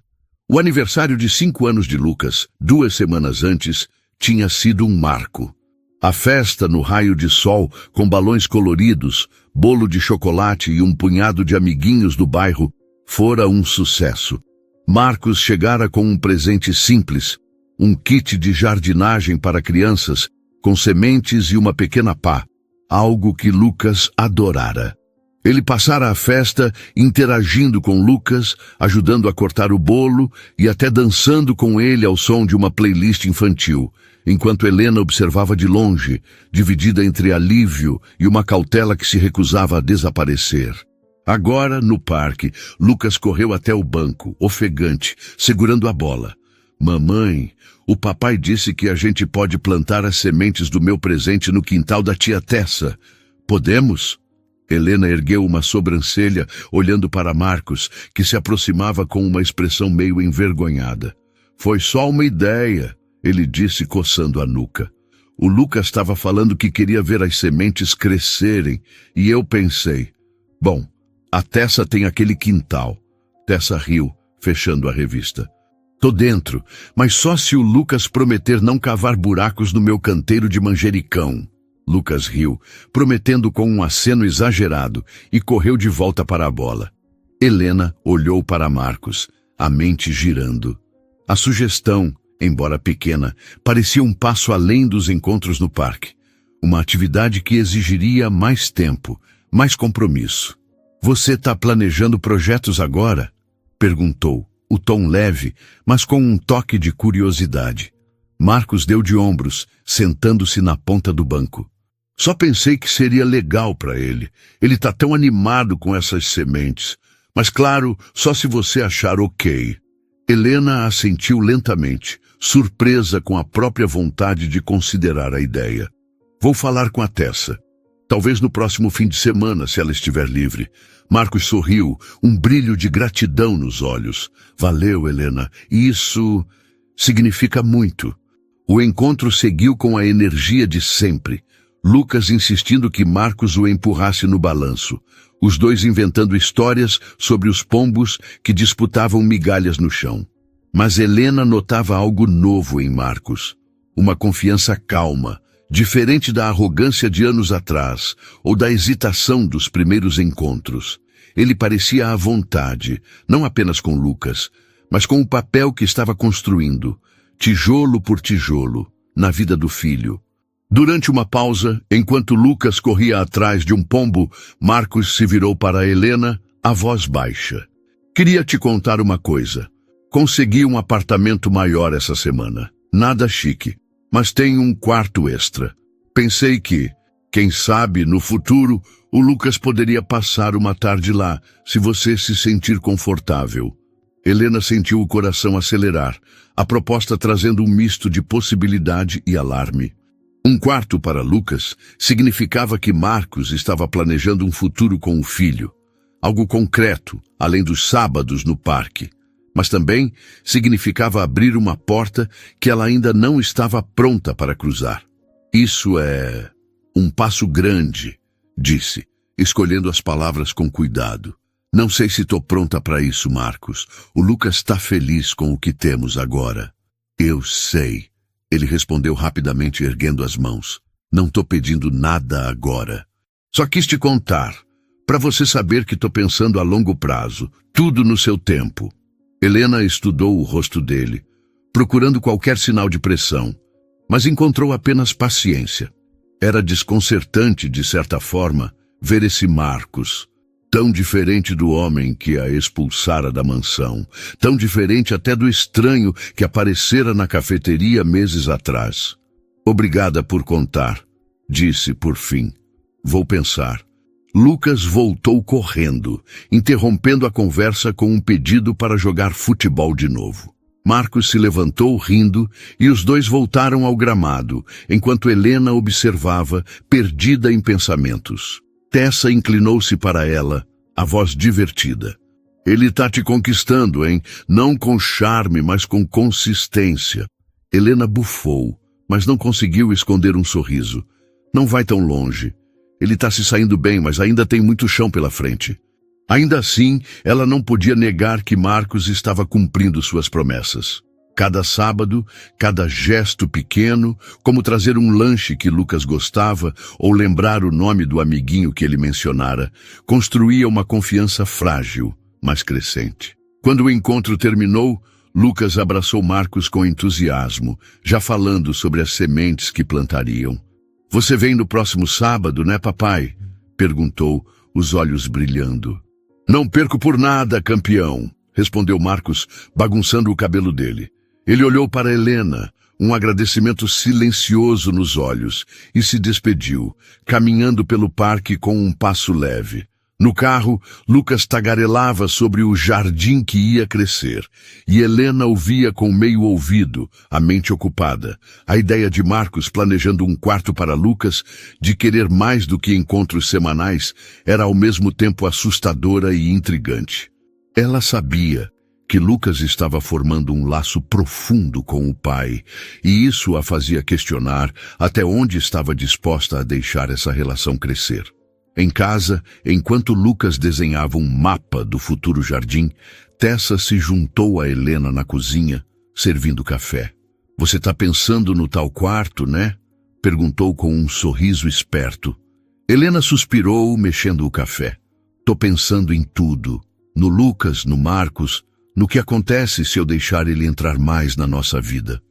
O aniversário de 5 anos de Lucas, 2 semanas antes, tinha sido um marco. A festa no raio de sol, com balões coloridos, bolo de chocolate e um punhado de amiguinhos do bairro, fora um sucesso. Marcos chegara com um presente simples, um kit de jardinagem para crianças, com sementes e uma pequena pá, algo que Lucas adorara. Ele passara a festa interagindo com Lucas, ajudando a cortar o bolo e até dançando com ele ao som de uma playlist infantil, enquanto Helena observava de longe, dividida entre alívio e uma cautela que se recusava a desaparecer. Agora, no parque, Lucas correu até o banco, ofegante, segurando a bola. "Mamãe, o papai disse que a gente pode plantar as sementes do meu presente no quintal da tia Tessa. Podemos?" Helena ergueu uma sobrancelha, olhando para Marcos, que se aproximava com uma expressão meio envergonhada. "Foi só uma ideia", ele disse, coçando a nuca. O Lucas estava falando que queria ver as sementes crescerem, e eu pensei, bom, a Tessa tem aquele quintal. Tessa riu, fechando a revista. "Tô dentro, mas só se o Lucas prometer não cavar buracos no meu canteiro de manjericão." Lucas riu, prometendo com um aceno exagerado, e correu de volta para a bola. Helena olhou para Marcos, a mente girando. A sugestão, embora pequena, parecia um passo além dos encontros no parque. Uma atividade que exigiria mais tempo, mais compromisso. "Você está planejando projetos agora?" perguntou. o tom leve, mas com um toque de curiosidade. Marcos deu de ombros, sentando-se na ponta do banco. Só pensei que seria legal para ele. Ele tá tão animado com essas sementes. Mas claro, só se você achar ok. Helena assentiu lentamente, surpresa com a própria vontade de considerar a ideia. Vou falar com a Tessa. Talvez no próximo fim de semana, se ela estiver livre. Marcos sorriu, um brilho de gratidão nos olhos. Valeu, Helena. Isso significa muito. O encontro seguiu com a energia de sempre. Lucas insistindo que Marcos o empurrasse no balanço. Os dois inventando histórias sobre os pombos que disputavam migalhas no chão. Mas Helena notava algo novo em Marcos. Uma confiança calma, diferente da arrogância de anos atrás, ou da hesitação dos primeiros encontros. Ele parecia à vontade, não apenas com Lucas, mas com o papel que estava construindo, tijolo por tijolo, na vida do filho. Durante uma pausa, enquanto Lucas corria atrás de um pombo, Marcos se virou para Helena, a voz baixa. Queria te contar uma coisa. Consegui um apartamento maior essa semana. Nada chique, mas tem um quarto extra. Pensei que, quem sabe, no futuro, o Lucas poderia passar uma tarde lá, se você se sentir confortável. Helena sentiu o coração acelerar, a proposta trazendo um misto de possibilidade e alarme. Um quarto para Lucas significava que Marcos estava planejando um futuro com o filho. Algo concreto, além dos sábados no parque. Mas também significava abrir uma porta que ela ainda não estava pronta para cruzar. Isso é um passo grande, disse, escolhendo as palavras com cuidado. Não sei se estou pronta para isso, Marcos. O Lucas está feliz com o que temos agora. Eu sei. Ele respondeu rapidamente, erguendo as mãos. Não estou pedindo nada agora. Só quis te contar, para você saber que estou pensando a longo prazo, tudo no seu tempo. Helena estudou o rosto dele, procurando qualquer sinal de pressão, mas encontrou apenas paciência. Era desconcertante, de certa forma, ver esse Marcos, tão diferente do homem que a expulsara da mansão, tão diferente até do estranho que aparecera na cafeteria meses atrás. Obrigada por contar, disse por fim. Vou pensar. Lucas voltou correndo, interrompendo a conversa com um pedido para jogar futebol de novo. Marcos se levantou rindo e os dois voltaram ao gramado, enquanto Helena observava, perdida em pensamentos. Tessa inclinou-se para ela, a voz divertida. Ele tá te conquistando, hein? Não com charme, mas com consistência. Helena bufou, mas não conseguiu esconder um sorriso. Não vai tão longe. Ele tá se saindo bem, mas ainda tem muito chão pela frente. Ainda assim, ela não podia negar que Marcos estava cumprindo suas promessas. Cada sábado, cada gesto pequeno, como trazer um lanche que Lucas gostava ou lembrar o nome do amiguinho que ele mencionara, construía uma confiança frágil, mas crescente. Quando o encontro terminou, Lucas abraçou Marcos com entusiasmo, já falando sobre as sementes que plantariam. Você vem no próximo sábado, né, papai? Perguntou, os olhos brilhando. Não perco por nada, campeão, respondeu Marcos, bagunçando o cabelo dele. Ele olhou para Helena, um agradecimento silencioso nos olhos, e se despediu, caminhando pelo parque com um passo leve. No carro, Lucas tagarelava sobre o jardim que ia crescer, e Helena ouvia com meio ouvido, a mente ocupada. A ideia de Marcos planejando um quarto para Lucas, de querer mais do que encontros semanais, era ao mesmo tempo assustadora e intrigante. Ela sabia que Lucas estava formando um laço profundo com o pai, e isso a fazia questionar até onde estava disposta a deixar essa relação crescer. Em casa, enquanto Lucas desenhava um mapa do futuro jardim, Tessa se juntou a Helena na cozinha, servindo café. Você está pensando no tal quarto, né? Perguntou com um sorriso esperto. Helena suspirou, mexendo o café. Tô pensando em tudo. No Lucas, no Marcos, no que acontece se eu deixar ele entrar mais na nossa vida.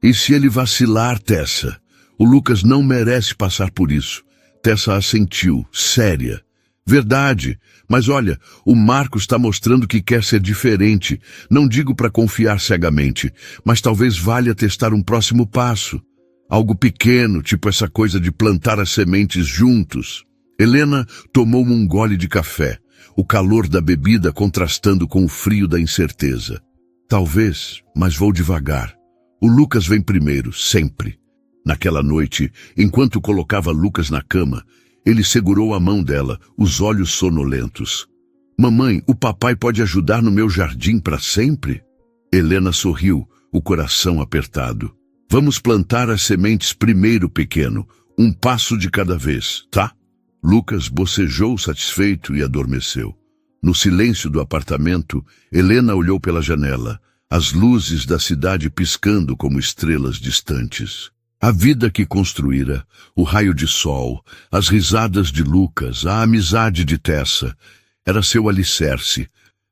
E se ele vacilar, Tessa? O Lucas não merece passar por isso. Tessa assentiu, séria. Verdade, mas olha, o Marcos está mostrando que quer ser diferente. Não digo para confiar cegamente, mas talvez valha testar um próximo passo. Algo pequeno, tipo essa coisa de plantar as sementes juntos. Helena tomou um gole de café, o calor da bebida contrastando com o frio da incerteza. Talvez, mas vou devagar. O Lucas vem primeiro, sempre. Naquela noite, enquanto colocava Lucas na cama, ele segurou a mão dela, os olhos sonolentos. Mamãe, o papai pode ajudar no meu jardim para sempre? Helena sorriu, o coração apertado. Vamos plantar as sementes primeiro, pequeno, um passo de cada vez, tá? Lucas bocejou satisfeito e adormeceu. No silêncio do apartamento, Helena olhou pela janela, as luzes da cidade piscando como estrelas distantes. A vida que construíra, o raio de sol, as risadas de Lucas, a amizade de Tessa, era seu alicerce,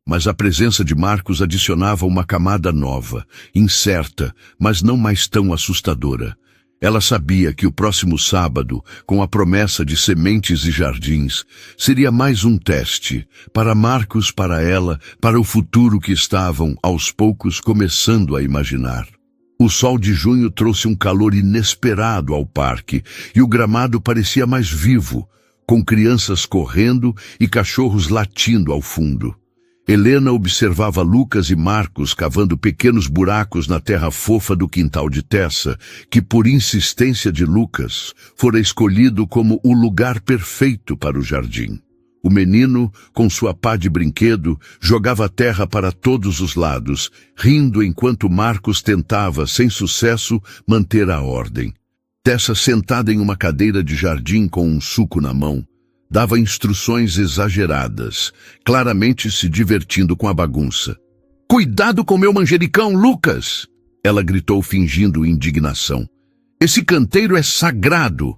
mas a presença de Marcos adicionava uma camada nova, incerta, mas não mais tão assustadora. Ela sabia que o próximo sábado, com a promessa de sementes e jardins, seria mais um teste, para Marcos, para ela, para o futuro que estavam, aos poucos, começando a imaginar. O sol de junho trouxe um calor inesperado ao parque, e o gramado parecia mais vivo, com crianças correndo e cachorros latindo ao fundo. Helena observava Lucas e Marcos cavando pequenos buracos na terra fofa do quintal de Tessa, que por insistência de Lucas, fora escolhido como o lugar perfeito para o jardim. O menino, com sua pá de brinquedo, jogava terra para todos os lados, rindo enquanto Marcos tentava, sem sucesso, manter a ordem. Tessa, sentada em uma cadeira de jardim com um suco na mão, dava instruções exageradas, claramente se divertindo com a bagunça. "Cuidado com meu manjericão, Lucas!" Ela gritou fingindo indignação. "Esse canteiro é sagrado!"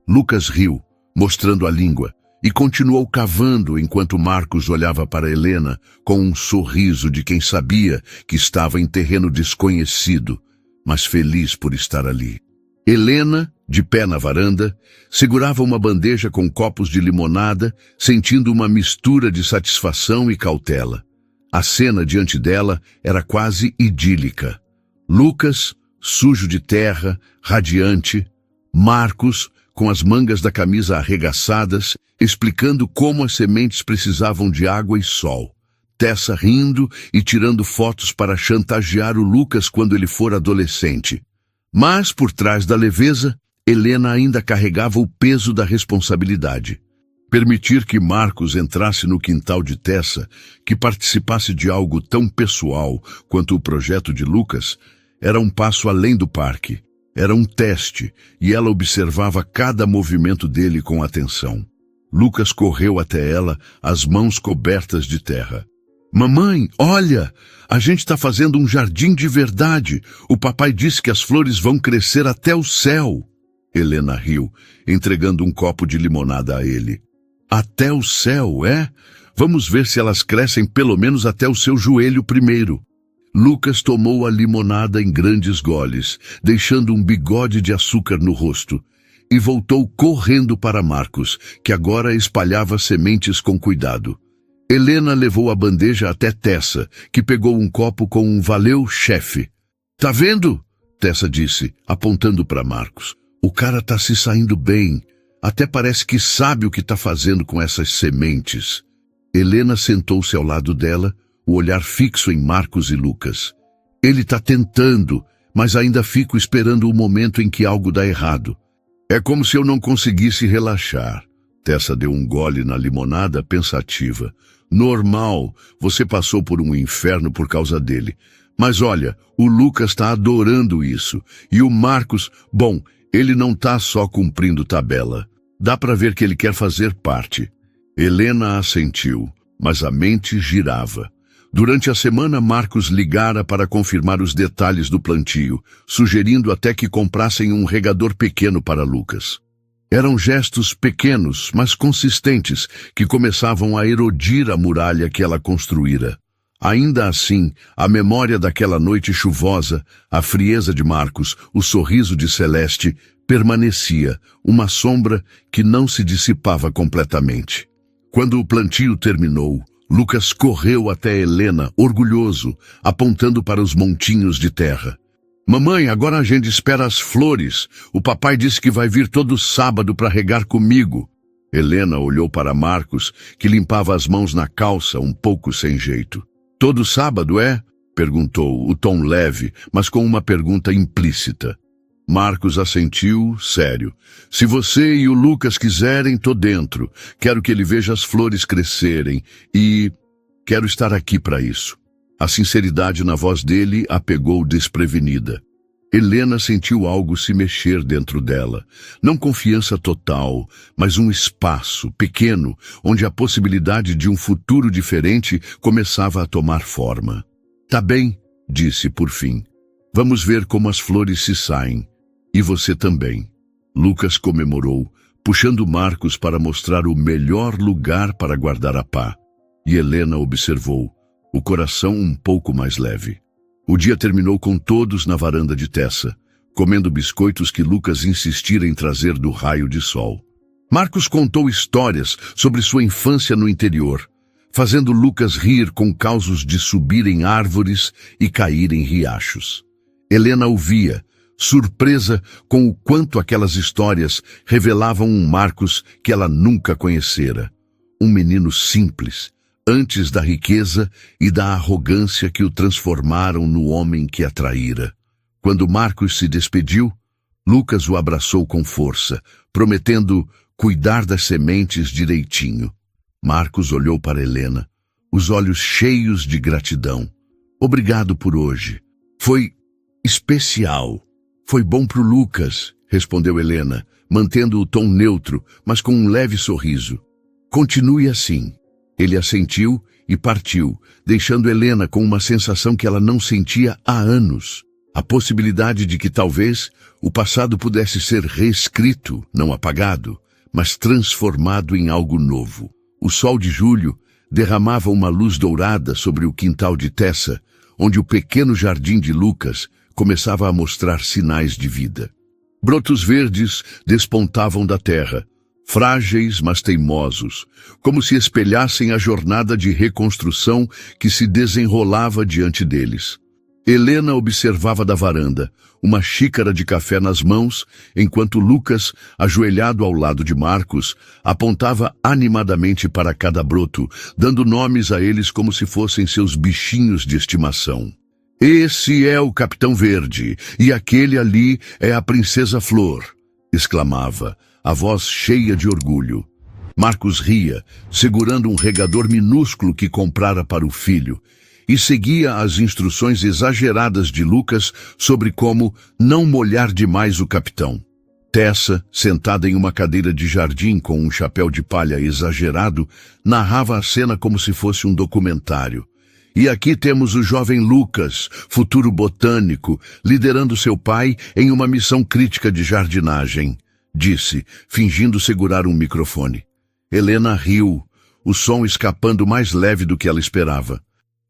Lucas riu, mostrando a língua, e continuou cavando enquanto Marcos olhava para Helena com um sorriso de quem sabia que estava em terreno desconhecido, mas feliz por estar ali. Helena, de pé na varanda, segurava uma bandeja com copos de limonada, sentindo uma mistura de satisfação e cautela. A cena diante dela era quase idílica. Lucas, sujo de terra, radiante. Marcos, com as mangas da camisa arregaçadas, explicando como as sementes precisavam de água e sol. Tessa rindo e tirando fotos para chantagear o Lucas quando ele for adolescente. Mas, por trás da leveza, Helena ainda carregava o peso da responsabilidade. Permitir que Marcos entrasse no quintal de Tessa, que participasse de algo tão pessoal quanto o projeto de Lucas, era um passo além do parque. Era um teste, e ela observava cada movimento dele com atenção. Lucas correu até ela, as mãos cobertas de terra. "Mamãe, olha! A gente está fazendo um jardim de verdade. O papai disse que as flores vão crescer até o céu." Helena riu, entregando um copo de limonada a ele. "Até o céu, é? Vamos ver se elas crescem pelo menos até o seu joelho primeiro." Lucas tomou a limonada em grandes goles, deixando um bigode de açúcar no rosto, e voltou correndo para Marcos, que agora espalhava sementes com cuidado. Helena levou a bandeja até Tessa, que pegou um copo com um "valeu, chefe." "Tá vendo?" Tessa disse, apontando para Marcos. "O cara tá se saindo bem. Até parece que sabe o que tá fazendo com essas sementes." Helena sentou-se ao lado dela, o olhar fixo em Marcos e Lucas. "Ele tá tentando, mas ainda fico esperando o momento em que algo dá errado. É como se eu não conseguisse relaxar." Tessa deu um gole na limonada, pensativa. "Normal, você passou por um inferno por causa dele. Mas olha, o Lucas está adorando isso. E o Marcos, bom, ele não tá só cumprindo tabela. Dá para ver que ele quer fazer parte." Helena assentiu, mas a mente girava. Durante a semana, Marcos ligara para confirmar os detalhes do plantio, sugerindo até que comprassem um regador pequeno para Lucas. Eram gestos pequenos, mas consistentes, que começavam a erodir a muralha que ela construíra. Ainda assim, a memória daquela noite chuvosa, a frieza de Marcos, o sorriso de Celeste, permanecia, uma sombra que não se dissipava completamente. Quando o plantio terminou, Lucas correu até Helena, orgulhoso, apontando para os montinhos de terra. Mamãe, agora a gente espera as flores. O papai disse que vai vir todo sábado para regar comigo. Helena olhou para Marcos, que limpava as mãos na calça, um pouco sem jeito. Todo sábado, é? Perguntou, o tom leve, mas com uma pergunta implícita. Marcos assentiu, sério. Se você e o Lucas quiserem, tô dentro. Quero que ele veja as flores crescerem e quero estar aqui para isso. A sinceridade na voz dele a pegou desprevenida. Helena sentiu algo se mexer dentro dela. Não confiança total, mas um espaço pequeno onde a possibilidade de um futuro diferente começava a tomar forma. Tá bem, disse por fim. Vamos ver como as flores se saem. E você também. Lucas comemorou, puxando Marcos para mostrar o melhor lugar para guardar a pá. E Helena observou, o coração um pouco mais leve. O dia terminou com todos na varanda de Tessa, comendo biscoitos que Lucas insistira em trazer do raio de sol. Marcos contou histórias sobre sua infância no interior, fazendo Lucas rir com causos de subir em árvores e cair em riachos. Helena ouvia, surpresa com o quanto aquelas histórias revelavam um Marcos que ela nunca conhecera. Um menino simples, antes da riqueza e da arrogância que o transformaram no homem que a traíra. Quando Marcos se despediu, Lucas o abraçou com força, prometendo cuidar das sementes direitinho. Marcos olhou para Helena, os olhos cheios de gratidão. Obrigado por hoje. Foi especial. Foi bom pro Lucas, respondeu Helena, mantendo o tom neutro, mas com um leve sorriso. Continue assim. Ele assentiu e partiu, deixando Helena com uma sensação que ela não sentia há anos. A possibilidade de que talvez o passado pudesse ser reescrito, não apagado, mas transformado em algo novo. O sol de julho derramava uma luz dourada sobre o quintal de Tessa, onde o pequeno jardim de Lucas começava a mostrar sinais de vida. Brotos verdes despontavam da terra, frágeis, mas teimosos, como se espelhassem a jornada de reconstrução que se desenrolava diante deles. Helena observava da varanda, uma xícara de café nas mãos, enquanto Lucas, ajoelhado ao lado de Marcos, apontava animadamente para cada broto, dando nomes a eles como se fossem seus bichinhos de estimação. Esse é o Capitão Verde, e aquele ali é a Princesa Flor, exclamava, a voz cheia de orgulho. Marcos ria, segurando um regador minúsculo que comprara para o filho, e seguia as instruções exageradas de Lucas sobre como não molhar demais o capitão. Tessa, sentada em uma cadeira de jardim com um chapéu de palha exagerado, narrava a cena como se fosse um documentário. E aqui temos o jovem Lucas, futuro botânico, liderando seu pai em uma missão crítica de jardinagem, disse, fingindo segurar um microfone. Helena riu, o som escapando mais leve do que ela esperava.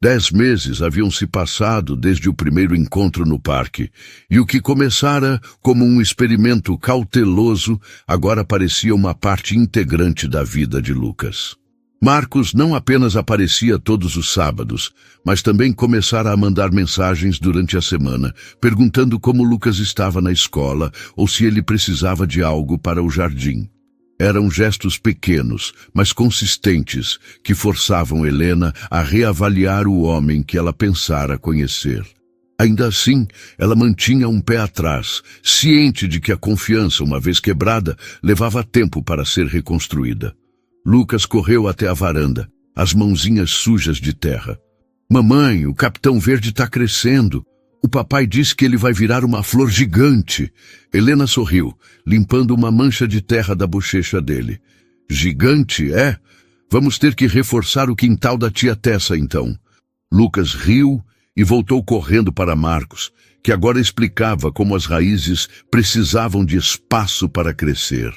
10 meses haviam se passado desde o primeiro encontro no parque, e o que começara como um experimento cauteloso agora parecia uma parte integrante da vida de Lucas. Marcos não apenas aparecia todos os sábados, mas também começara a mandar mensagens durante a semana, perguntando como Lucas estava na escola ou se ele precisava de algo para o jardim. Eram gestos pequenos, mas consistentes, que forçavam Helena a reavaliar o homem que ela pensara conhecer. Ainda assim, ela mantinha um pé atrás, ciente de que a confiança, uma vez quebrada, levava tempo para ser reconstruída. Lucas correu até a varanda, as mãozinhas sujas de terra. Mamãe, o Capitão Verde está crescendo. O papai disse que ele vai virar uma flor gigante. Helena sorriu, limpando uma mancha de terra da bochecha dele. Gigante, é? Vamos ter que reforçar o quintal da tia Tessa, então. Lucas riu e voltou correndo para Marcos, que agora explicava como as raízes precisavam de espaço para crescer.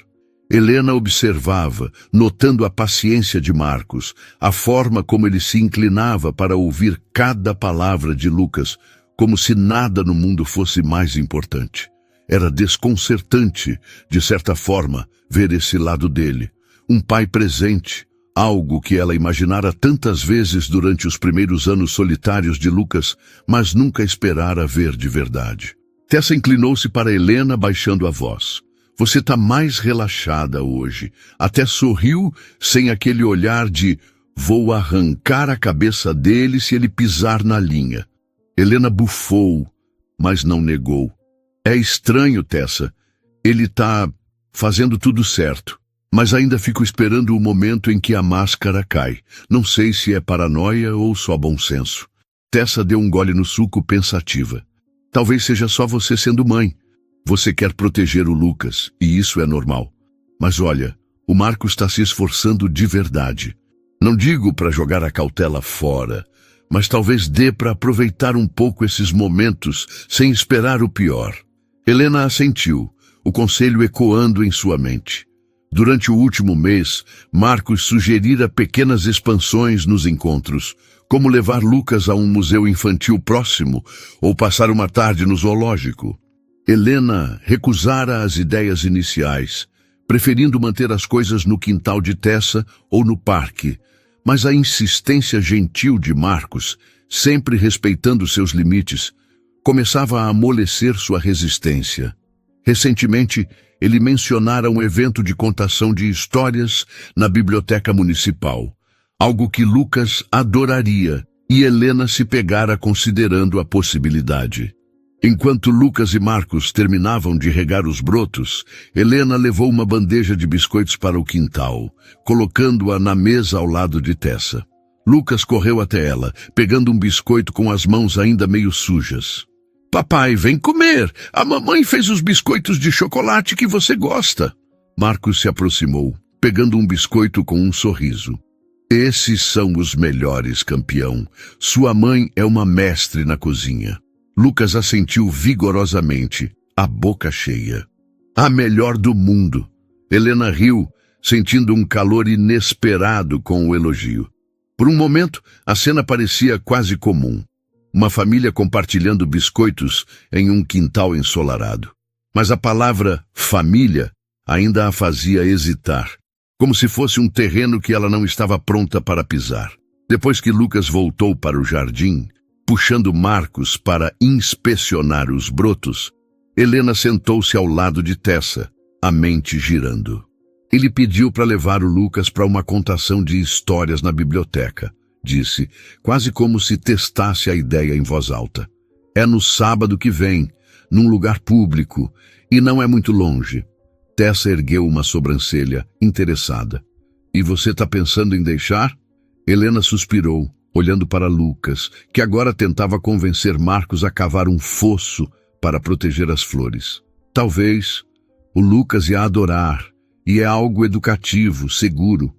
Helena observava, notando a paciência de Marcos, a forma como ele se inclinava para ouvir cada palavra de Lucas, como se nada no mundo fosse mais importante. Era desconcertante, de certa forma, ver esse lado dele. Um pai presente, algo que ela imaginara tantas vezes durante os primeiros anos solitários de Lucas, mas nunca esperara ver de verdade. Tessa inclinou-se para Helena, baixando a voz. Você está mais relaxada hoje. Até sorriu sem aquele olhar de vou arrancar a cabeça dele se ele pisar na linha. Helena bufou, mas não negou. É estranho, Tessa. Ele está fazendo tudo certo. Mas ainda fico esperando o momento em que a máscara cai. Não sei se é paranoia ou só bom senso. Tessa deu um gole no suco pensativa. Talvez seja só você sendo mãe. Você quer proteger o Lucas, e isso é normal. Mas olha, o Marcos está se esforçando de verdade. Não digo para jogar a cautela fora, mas talvez dê para aproveitar um pouco esses momentos sem esperar o pior. Helena assentiu, o conselho ecoando em sua mente. Durante o último mês, Marcos sugerira pequenas expansões nos encontros, como levar Lucas a um museu infantil próximo ou passar uma tarde no zoológico. Helena recusara as ideias iniciais, preferindo manter as coisas no quintal de Tessa ou no parque, mas a insistência gentil de Marcos, sempre respeitando seus limites, começava a amolecer sua resistência. Recentemente, ele mencionara um evento de contação de histórias na biblioteca municipal, algo que Lucas adoraria, e Helena se pegara considerando a possibilidade. Enquanto Lucas e Marcos terminavam de regar os brotos, Helena levou uma bandeja de biscoitos para o quintal, colocando-a na mesa ao lado de Tessa. Lucas correu até ela, pegando um biscoito com as mãos ainda meio sujas. Papai, vem comer! A mamãe fez os biscoitos de chocolate que você gosta. Marcos se aproximou, pegando um biscoito com um sorriso. Esses são os melhores, campeão. Sua mãe é uma mestre na cozinha. Lucas assentiu vigorosamente, a boca cheia. A melhor do mundo. Helena riu, sentindo um calor inesperado com o elogio. Por um momento, a cena parecia quase comum. Uma família compartilhando biscoitos em um quintal ensolarado. Mas a palavra família ainda a fazia hesitar, como se fosse um terreno que ela não estava pronta para pisar. Depois que Lucas voltou para o jardim, puxando Marcos para inspecionar os brotos, Helena sentou-se ao lado de Tessa, a mente girando. Ele pediu para levar o Lucas para uma contação de histórias na biblioteca. Disse, quase como se testasse a ideia em voz alta. É no sábado que vem, num lugar público, e não é muito longe. Tessa ergueu uma sobrancelha, interessada. E você está pensando em deixar? Helena suspirou, olhando para Lucas, que agora tentava convencer Marcos a cavar um fosso para proteger as flores. Talvez. O Lucas ia adorar, e é algo educativo, seguro.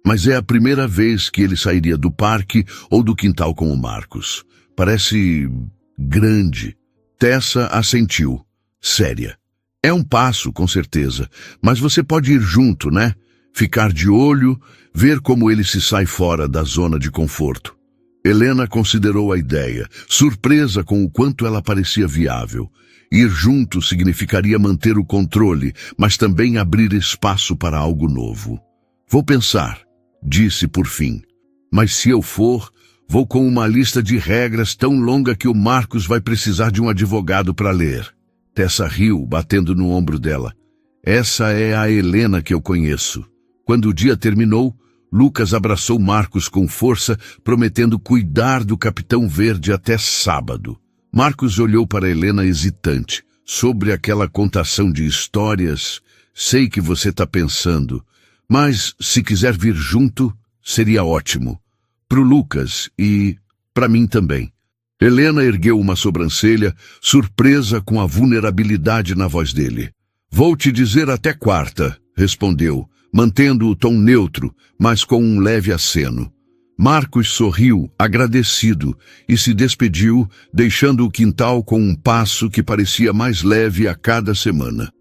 Mas é a primeira vez que ele sairia do parque ou do quintal com o Marcos. Parece grande. Tessa assentiu, séria. É um passo, com certeza, mas você pode ir junto, né? Ficar de olho, ver como ele se sai fora da zona de conforto. Helena considerou a ideia, surpresa com o quanto ela parecia viável. Ir junto significaria manter o controle, mas também abrir espaço para algo novo. Vou pensar, disse por fim. Mas se eu for, vou com uma lista de regras tão longa que o Marcos vai precisar de um advogado para ler. Tessa riu, batendo no ombro dela. Essa é a Helena que eu conheço. Quando o dia terminou, Lucas abraçou Marcos com força, prometendo cuidar do Capitão Verde até sábado. Marcos olhou para Helena hesitante. Sobre aquela contação de histórias, sei que você está pensando, mas se quiser vir junto, seria ótimo. Pro Lucas e para mim também. Helena ergueu uma sobrancelha, surpresa com a vulnerabilidade na voz dele. Vou te dizer até quarta, respondeu, mantendo o tom neutro, mas com um leve aceno. Marcos sorriu, agradecido, e se despediu, deixando o quintal com um passo que parecia mais leve a cada semana.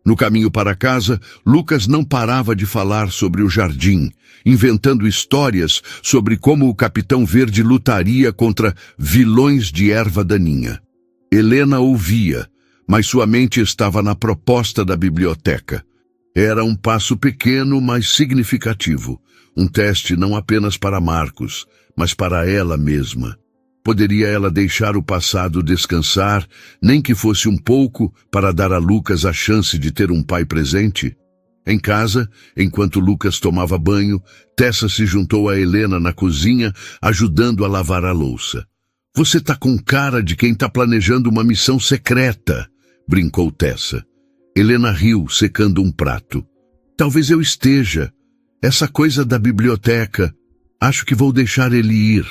No caminho para casa, Lucas não parava de falar sobre o jardim, inventando histórias sobre como o Capitão Verde lutaria contra vilões de erva daninha. Helena ouvia, mas sua mente estava na proposta da biblioteca. Era um passo pequeno, mas significativo. Um teste não apenas para Marcos, mas para ela mesma. Poderia ela deixar o passado descansar, nem que fosse um pouco, para dar a Lucas a chance de ter um pai presente? Em casa, enquanto Lucas tomava banho, Tessa se juntou a Helena na cozinha, ajudando a lavar a louça. Você tá com cara de quem tá planejando uma missão secreta, brincou Tessa. Helena riu, secando um prato. Talvez eu esteja. Essa coisa da biblioteca. Acho que vou deixar ele ir.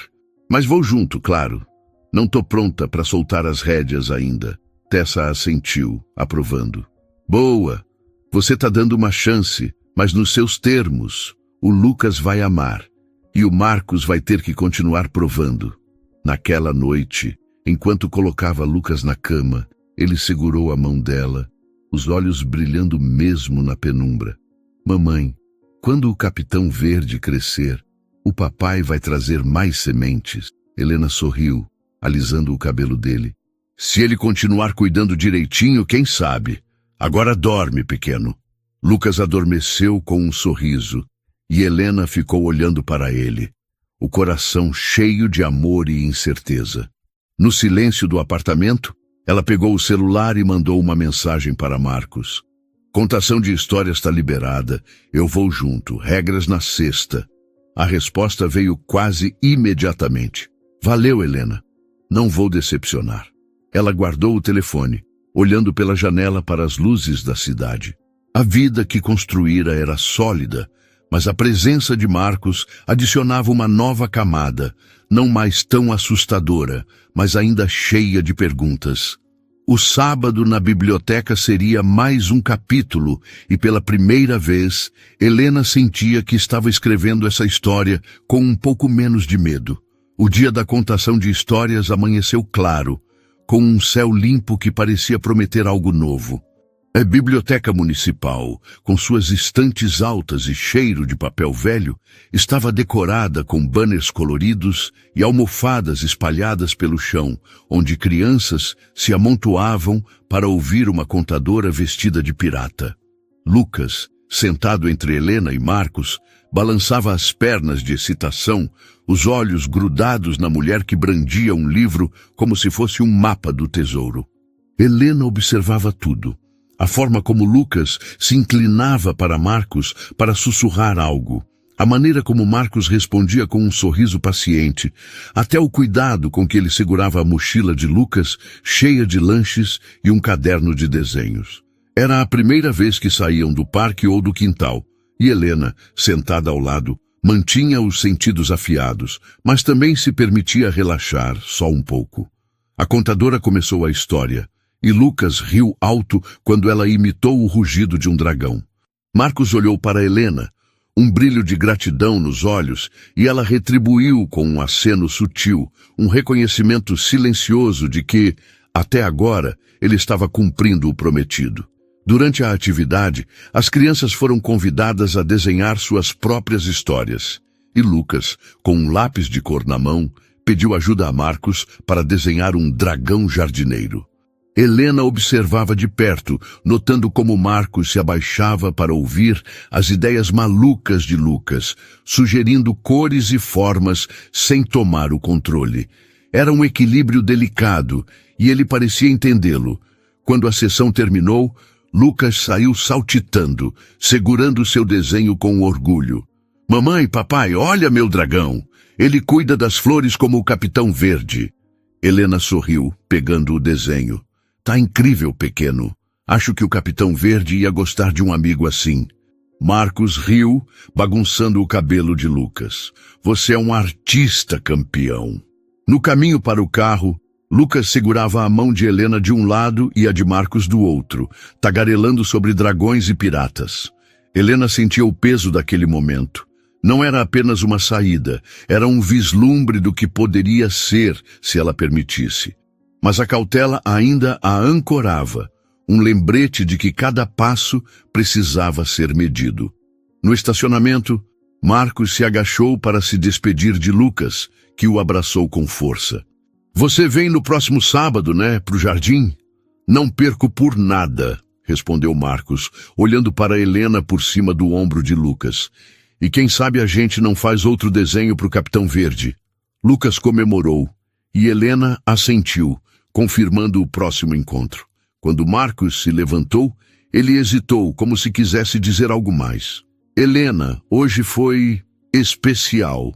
Mas vou junto, claro. Não tô pronta para soltar as rédeas ainda. Tessa assentiu, aprovando. Boa. Você tá dando uma chance, mas nos seus termos. O Lucas vai amar. E o Marcos vai ter que continuar provando. Naquela noite, enquanto colocava Lucas na cama, ele segurou a mão dela, os olhos brilhando mesmo na penumbra. Mamãe, quando o Capitão Verde crescer, o papai vai trazer mais sementes. Helena sorriu, alisando o cabelo dele. Se ele continuar cuidando direitinho, quem sabe? Agora dorme, pequeno. Lucas adormeceu com um sorriso, e Helena ficou olhando para ele, o coração cheio de amor e incerteza. No silêncio do apartamento, ela pegou o celular e mandou uma mensagem para Marcos. Contação de histórias está liberada. Eu vou junto. Regras na sexta. A resposta veio quase imediatamente. Valeu, Helena. Não vou decepcionar. Ela guardou o telefone, olhando pela janela para as luzes da cidade. A vida que construíra era sólida, mas a presença de Marcos adicionava uma nova camada, não mais tão assustadora, mas ainda cheia de perguntas. O sábado na biblioteca seria mais um capítulo, e pela primeira vez, Helena sentia que estava escrevendo essa história com um pouco menos de medo. O dia da contação de histórias amanheceu claro, com um céu limpo que parecia prometer algo novo. A biblioteca municipal, com suas estantes altas e cheiro de papel velho, estava decorada com banners coloridos e almofadas espalhadas pelo chão, onde crianças se amontoavam para ouvir uma contadora vestida de pirata. Lucas, sentado entre Helena e Marcos, balançava as pernas de excitação, os olhos grudados na mulher que brandia um livro como se fosse um mapa do tesouro. Helena observava tudo. A forma como Lucas se inclinava para Marcos para sussurrar algo. A maneira como Marcos respondia com um sorriso paciente. Até o cuidado com que ele segurava a mochila de Lucas, cheia de lanches e um caderno de desenhos. Era a primeira vez que saíam do parque ou do quintal. E Helena, sentada ao lado, mantinha os sentidos afiados, mas também se permitia relaxar só um pouco. A contadora começou a história. E Lucas riu alto quando ela imitou o rugido de um dragão. Marcos olhou para Helena, um brilho de gratidão nos olhos, e ela retribuiu com um aceno sutil, um reconhecimento silencioso de que, até agora, ele estava cumprindo o prometido. Durante a atividade, as crianças foram convidadas a desenhar suas próprias histórias. E Lucas, com um lápis de cor na mão, pediu ajuda a Marcos para desenhar um dragão jardineiro. Helena observava de perto, notando como Marcos se abaixava para ouvir as ideias malucas de Lucas, sugerindo cores e formas sem tomar o controle. Era um equilíbrio delicado, e ele parecia entendê-lo. Quando a sessão terminou, Lucas saiu saltitando, segurando seu desenho com orgulho. Mamãe, papai, olha meu dragão! Ele cuida das flores como o Capitão Verde. Helena sorriu, pegando o desenho. Tá incrível, pequeno. Acho que o Capitão Verde ia gostar de um amigo assim. Marcos riu, bagunçando o cabelo de Lucas. Você é um artista, campeão. No caminho para o carro, Lucas segurava a mão de Helena de um lado e a de Marcos do outro, tagarelando sobre dragões e piratas. Helena sentia o peso daquele momento. Não era apenas uma saída, era um vislumbre do que poderia ser se ela permitisse. Mas a cautela ainda a ancorava, um lembrete de que cada passo precisava ser medido. No estacionamento, Marcos se agachou para se despedir de Lucas, que o abraçou com força. Você vem no próximo sábado, né, pro jardim? Não perco por nada, respondeu Marcos, olhando para Helena por cima do ombro de Lucas. E quem sabe a gente não faz outro desenho para o Capitão Verde? Lucas comemorou, e Helena assentiu, confirmando o próximo encontro. Quando Marcos se levantou, ele hesitou, como se quisesse dizer algo mais. Helena, hoje foi especial.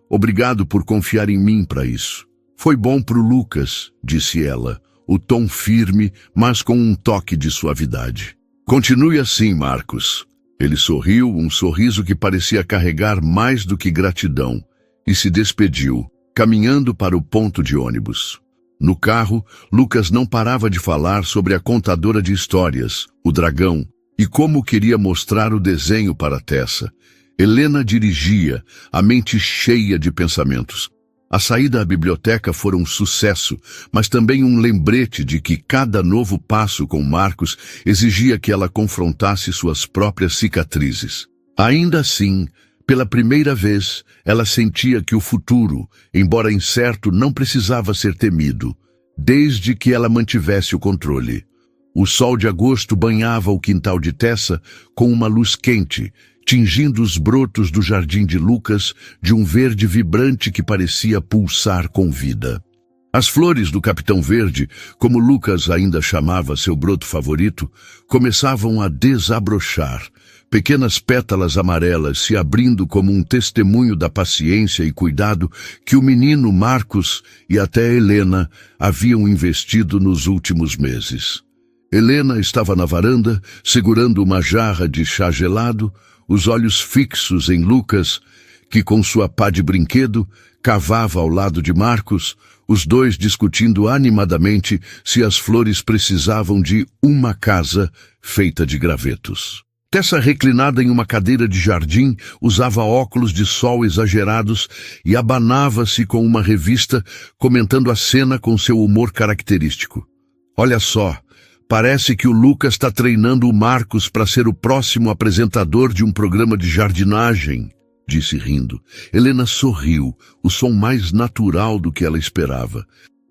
Obrigado por confiar em mim para isso. Foi bom pro Lucas, disse ela, o tom firme, mas com um toque de suavidade. Continue assim, Marcos. Ele sorriu, um sorriso que parecia carregar mais do que gratidão, e se despediu, caminhando para o ponto de ônibus. No carro, Lucas não parava de falar sobre a contadora de histórias, o dragão, e como queria mostrar o desenho para Tessa. Helena dirigia, a mente cheia de pensamentos. A saída à biblioteca fora um sucesso, mas também um lembrete de que cada novo passo com Marcos exigia que ela confrontasse suas próprias cicatrizes. Ainda assim, pela primeira vez, ela sentia que o futuro, embora incerto, não precisava ser temido, desde que ela mantivesse o controle. O sol de agosto banhava o quintal de Tessa com uma luz quente, tingindo os brotos do jardim de Lucas de um verde vibrante que parecia pulsar com vida. As flores do Capitão Verde, como Lucas ainda chamava seu broto favorito, começavam a desabrochar, pequenas pétalas amarelas se abrindo como um testemunho da paciência e cuidado que o menino Marcos e até Helena haviam investido nos últimos meses. Helena estava na varanda, segurando uma jarra de chá gelado, os olhos fixos em Lucas, que com sua pá de brinquedo cavava ao lado de Marcos, os dois discutindo animadamente se as flores precisavam de uma casa feita de gravetos. Tessa, reclinada em uma cadeira de jardim, usava óculos de sol exagerados e abanava-se com uma revista, comentando a cena com seu humor característico. Olha só, parece que o Lucas está treinando o Marcos para ser o próximo apresentador de um programa de jardinagem, disse rindo. Helena sorriu, o som mais natural do que ela esperava.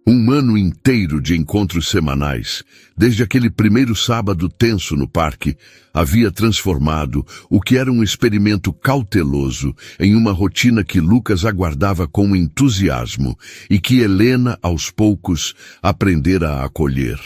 Um ano inteiro de encontros semanais, desde aquele primeiro sábado tenso no parque, havia transformado o que era um experimento cauteloso em uma rotina que Lucas aguardava com entusiasmo e que Helena, aos poucos, aprendera a acolher.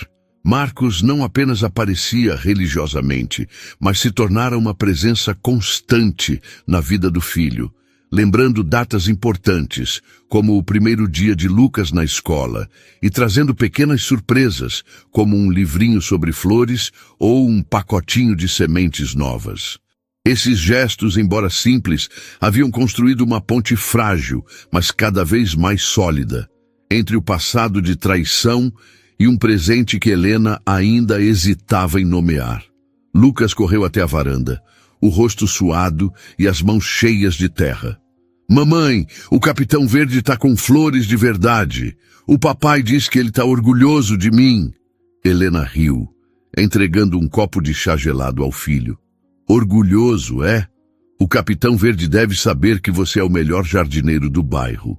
Marcos não apenas aparecia religiosamente, mas se tornara uma presença constante na vida do filho, lembrando datas importantes, como o primeiro dia de Lucas na escola, e trazendo pequenas surpresas, como um livrinho sobre flores ou um pacotinho de sementes novas. Esses gestos, embora simples, haviam construído uma ponte frágil, mas cada vez mais sólida, entre o passado de traição e um presente que Helena ainda hesitava em nomear. Lucas correu até a varanda, o rosto suado e as mãos cheias de terra. Mamãe, o Capitão Verde está com flores de verdade. O papai diz que ele está orgulhoso de mim. Helena riu, entregando um copo de chá gelado ao filho. Orgulhoso, é? O Capitão Verde deve saber que você é o melhor jardineiro do bairro.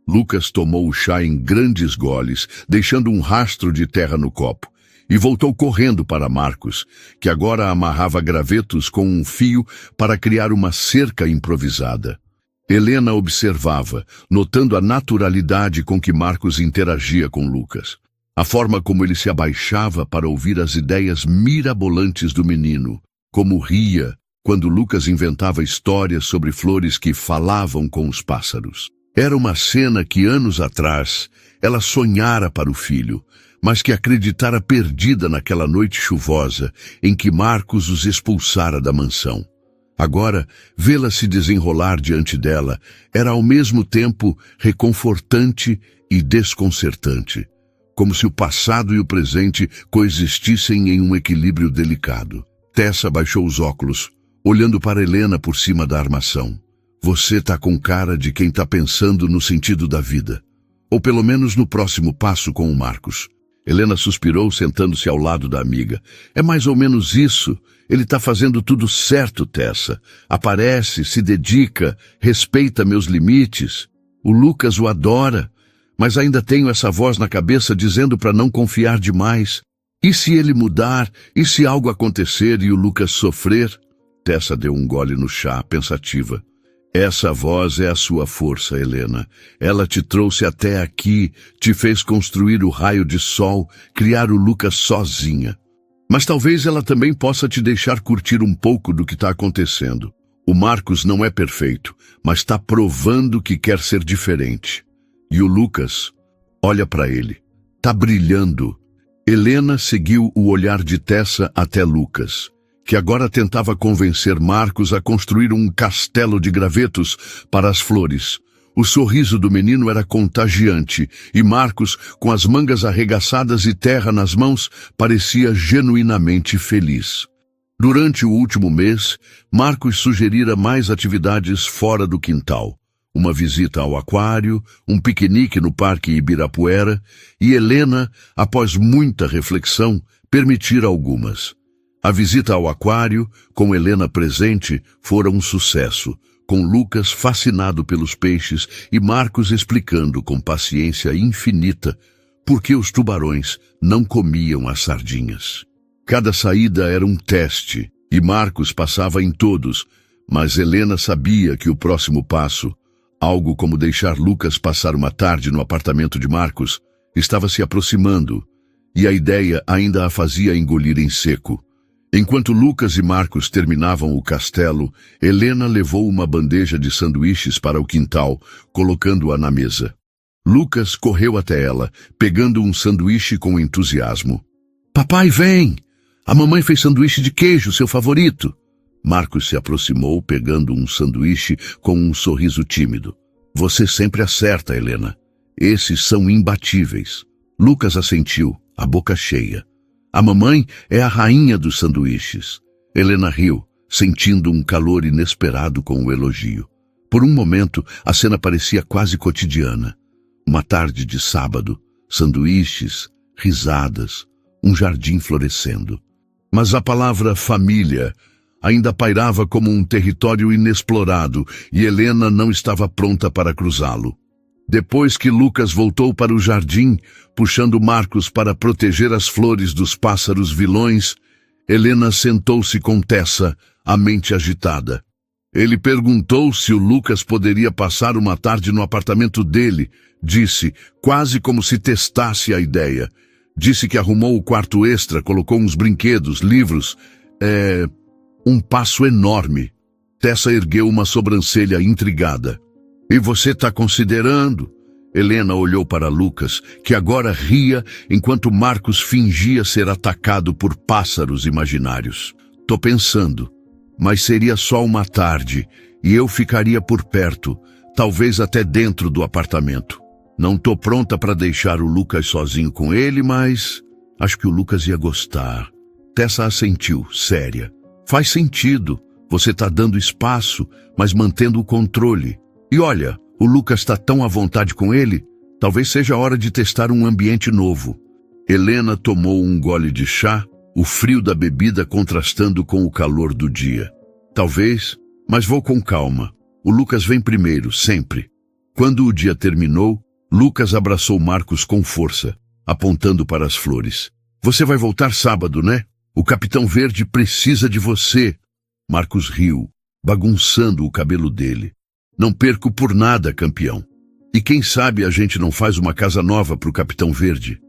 Lucas tomou o chá em grandes goles, deixando um rastro de terra no copo, e voltou correndo para Marcos, que agora amarrava gravetos com um fio para criar uma cerca improvisada. Helena observava, notando a naturalidade com que Marcos interagia com Lucas, a forma como ele se abaixava para ouvir as ideias mirabolantes do menino, como ria quando Lucas inventava histórias sobre flores que falavam com os pássaros. Era uma cena que anos atrás ela sonhara para o filho, mas que acreditara perdida naquela noite chuvosa em que Marcos os expulsara da mansão. Agora, vê-la se desenrolar diante dela era ao mesmo tempo reconfortante e desconcertante, como se o passado e o presente coexistissem em um equilíbrio delicado. Tessa baixou os óculos, olhando para Helena por cima da armação. Você tá com cara de quem tá pensando no sentido da vida. Ou pelo menos no próximo passo com o Marcos. Helena suspirou, sentando-se ao lado da amiga. É mais ou menos isso. Ele tá fazendo tudo certo, Tessa. Aparece, se dedica, respeita meus limites. O Lucas o adora, mas ainda tenho essa voz na cabeça dizendo para não confiar demais. E se ele mudar? E se algo acontecer e o Lucas sofrer? Tessa deu um gole no chá, pensativa. Essa voz é a sua força, Helena. Ela te trouxe até aqui, te fez construir o raio de sol, criar o Lucas sozinha. Mas talvez ela também possa te deixar curtir um pouco do que está acontecendo. O Marcos não é perfeito, mas está provando que quer ser diferente. E o Lucas, olha para ele, está brilhando. Helena seguiu o olhar de Tessa até Lucas, que agora tentava convencer Marcos a construir um castelo de gravetos para as flores. O sorriso do menino era contagiante, e Marcos, com as mangas arregaçadas e terra nas mãos, parecia genuinamente feliz. Durante o último mês, Marcos sugerira mais atividades fora do quintal. Uma visita ao aquário, um piquenique no Parque Ibirapuera, e Helena, após muita reflexão, permitira algumas. A visita ao aquário, com Helena presente, fora um sucesso, com Lucas fascinado pelos peixes e Marcos explicando com paciência infinita por que os tubarões não comiam as sardinhas. Cada saída era um teste, e Marcos passava em todos, mas Helena sabia que o próximo passo, algo como deixar Lucas passar uma tarde no apartamento de Marcos, estava se aproximando, e a ideia ainda a fazia engolir em seco. Enquanto Lucas e Marcos terminavam o castelo, Helena levou uma bandeja de sanduíches para o quintal, colocando-a na mesa. Lucas correu até ela, pegando um sanduíche com entusiasmo. "Papai, vem! A mamãe fez sanduíche de queijo, seu favorito." Marcos se aproximou, pegando um sanduíche com um sorriso tímido. "Você sempre acerta, Helena. Esses são imbatíveis." Lucas assentiu, a boca cheia. "A mamãe é a rainha dos sanduíches." Helena riu, sentindo um calor inesperado com o elogio. Por um momento, a cena parecia quase cotidiana. Uma tarde de sábado, sanduíches, risadas, um jardim florescendo. Mas a palavra família ainda pairava como um território inexplorado e Helena não estava pronta para cruzá-lo. Depois que Lucas voltou para o jardim, puxando Marcos para proteger as flores dos pássaros vilões, Helena sentou-se com Tessa, a mente agitada. Ele perguntou se o Lucas poderia passar uma tarde no apartamento dele, disse, quase como se testasse a ideia. Disse que arrumou o quarto extra, colocou uns brinquedos, livros. Um passo enorme. Tessa ergueu uma sobrancelha intrigada. "E você está considerando?" Helena olhou para Lucas, que agora ria enquanto Marcos fingia ser atacado por pássaros imaginários. "Tô pensando, mas seria só uma tarde e eu ficaria por perto, talvez até dentro do apartamento. Não tô pronta para deixar o Lucas sozinho com ele, mas acho que o Lucas ia gostar." Tessa assentiu, séria. "Faz sentido. Você tá dando espaço, mas mantendo o controle. E olha, o Lucas está tão à vontade com ele, talvez seja a hora de testar um ambiente novo." Helena tomou um gole de chá, o frio da bebida contrastando com o calor do dia. "Talvez, mas vou com calma. O Lucas vem primeiro, sempre." Quando o dia terminou, Lucas abraçou Marcos com força, apontando para as flores. "Você vai voltar sábado, né? O Capitão Verde precisa de você." Marcos riu, bagunçando o cabelo dele. "Não perco por nada, campeão. E quem sabe a gente não faz uma casa nova para o Capitão Verde?"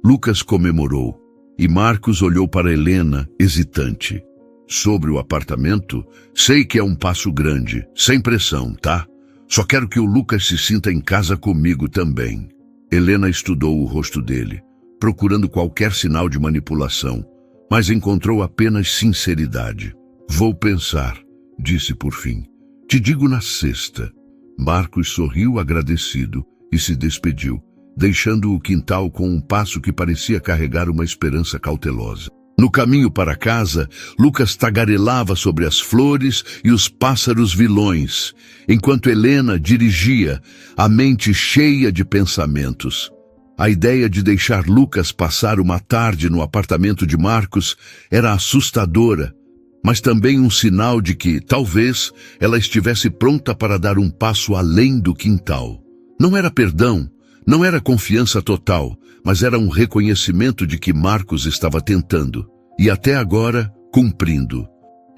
Lucas comemorou, e Marcos olhou para Helena, hesitante. "Sobre o apartamento, sei que é um passo grande, sem pressão, tá? Só quero que o Lucas se sinta em casa comigo também." Helena estudou o rosto dele, procurando qualquer sinal de manipulação, mas encontrou apenas sinceridade. "Vou pensar", disse por fim. "Te digo na sexta." Marcos sorriu agradecido e se despediu, deixando o quintal com um passo que parecia carregar uma esperança cautelosa. No caminho para casa, Lucas tagarelava sobre as flores e os pássaros vilões, enquanto Helena dirigia, a mente cheia de pensamentos. A ideia de deixar Lucas passar uma tarde no apartamento de Marcos era assustadora, mas também um sinal de que, talvez, ela estivesse pronta para dar um passo além do quintal. Não era perdão, não era confiança total, mas era um reconhecimento de que Marcos estava tentando, e até agora cumprindo.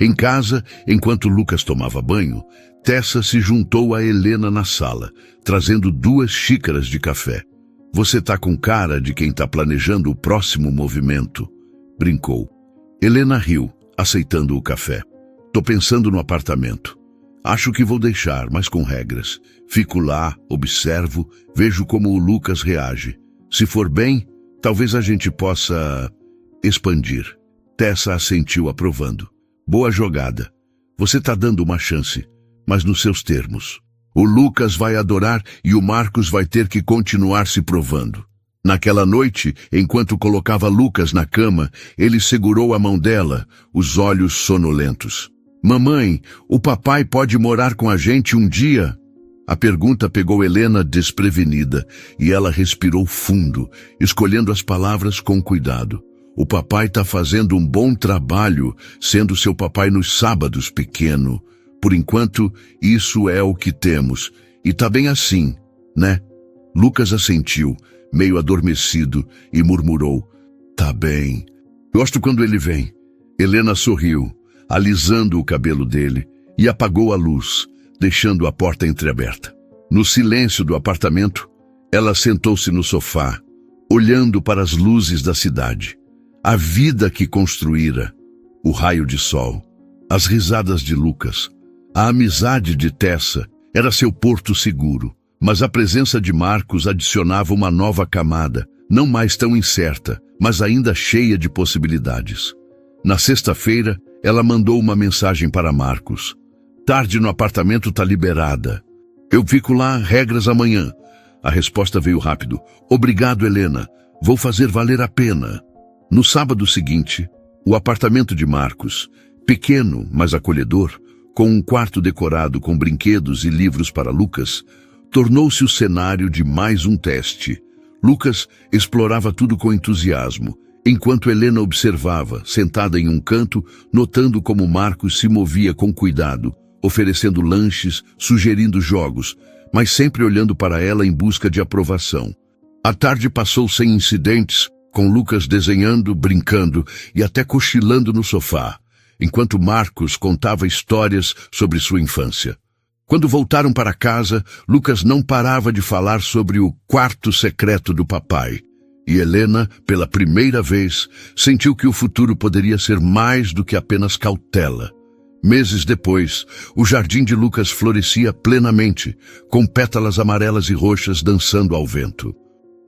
Em casa, enquanto Lucas tomava banho, Tessa se juntou a Helena na sala, trazendo 2 xícaras de café. "Você tá com cara de quem tá planejando o próximo movimento", brincou. Helena riu, aceitando o café. "Tô pensando no apartamento. Acho que vou deixar, mas com regras. Fico lá, observo, vejo como o Lucas reage. Se for bem, talvez a gente possa expandir." Tessa assentiu aprovando. "Boa jogada. Você tá dando uma chance, mas nos seus termos. O Lucas vai adorar e o Marcos vai ter que continuar se provando." Naquela noite, enquanto colocava Lucas na cama, ele segurou a mão dela, os olhos sonolentos. "Mamãe, o papai pode morar com a gente um dia?" A pergunta pegou Helena desprevenida e ela respirou fundo, escolhendo as palavras com cuidado. "O papai tá fazendo um bom trabalho, sendo seu papai nos sábados, pequeno. Por enquanto, isso é o que temos. E tá bem assim, né?" Lucas assentiu, meio adormecido, e murmurou: "Tá bem. Gosto quando ele vem." Helena sorriu, alisando o cabelo dele, e apagou a luz, deixando a porta entreaberta. No silêncio do apartamento, ela sentou-se no sofá, olhando para as luzes da cidade. A vida que construíra, o raio de sol, as risadas de Lucas, a amizade de Tessa era seu porto seguro, mas a presença de Marcos adicionava uma nova camada, não mais tão incerta, mas ainda cheia de possibilidades. Na sexta-feira, ela mandou uma mensagem para Marcos. "Tarde no apartamento tá liberada. Eu fico lá, regras amanhã." A resposta veio rápido. "Obrigado, Helena. Vou fazer valer a pena." No sábado seguinte, o apartamento de Marcos, pequeno, mas acolhedor, com um quarto decorado com brinquedos e livros para Lucas, tornou-se o cenário de mais um teste. Lucas explorava tudo com entusiasmo, enquanto Helena observava, sentada em um canto, notando como Marcos se movia com cuidado, oferecendo lanches, sugerindo jogos, mas sempre olhando para ela em busca de aprovação. A tarde passou sem incidentes, com Lucas desenhando, brincando e até cochilando no sofá, enquanto Marcos contava histórias sobre sua infância. Quando voltaram para casa, Lucas não parava de falar sobre o quarto secreto do papai. E Helena, pela primeira vez, sentiu que o futuro poderia ser mais do que apenas cautela. Meses depois, o jardim de Lucas florescia plenamente, com pétalas amarelas e roxas dançando ao vento.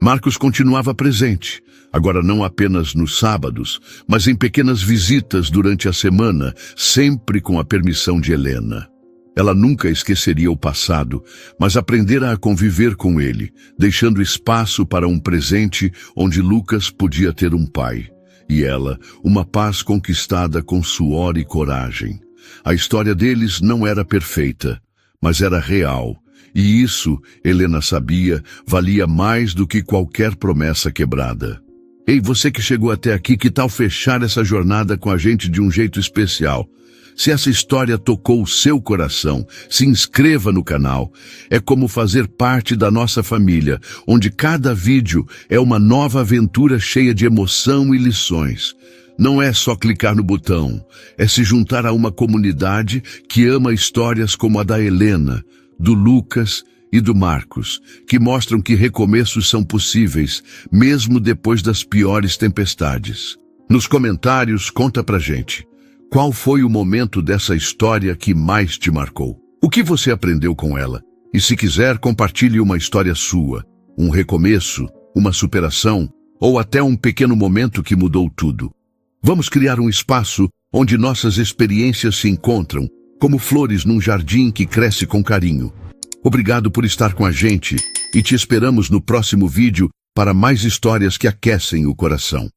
Marcos continuava presente, agora não apenas nos sábados, mas em pequenas visitas durante a semana, sempre com a permissão de Helena. Ela nunca esqueceria o passado, mas aprendera a conviver com ele, deixando espaço para um presente onde Lucas podia ter um pai, e ela, uma paz conquistada com suor e coragem. A história deles não era perfeita, mas era real, e isso, Helena sabia, valia mais do que qualquer promessa quebrada. Ei, você que chegou até aqui, que tal fechar essa jornada com a gente de um jeito especial? Se essa história tocou o seu coração, se inscreva no canal. É como fazer parte da nossa família, onde cada vídeo é uma nova aventura cheia de emoção e lições. Não é só clicar no botão, é se juntar a uma comunidade que ama histórias como a da Helena, do Lucas e do Marcos, que mostram que recomeços são possíveis, mesmo depois das piores tempestades. Nos comentários, conta pra gente. Qual foi o momento dessa história que mais te marcou? O que você aprendeu com ela? E se quiser, compartilhe uma história sua, um recomeço, uma superação, ou até um pequeno momento que mudou tudo. Vamos criar um espaço onde nossas experiências se encontram, como flores num jardim que cresce com carinho. Obrigado por estar com a gente e te esperamos no próximo vídeo para mais histórias que aquecem o coração.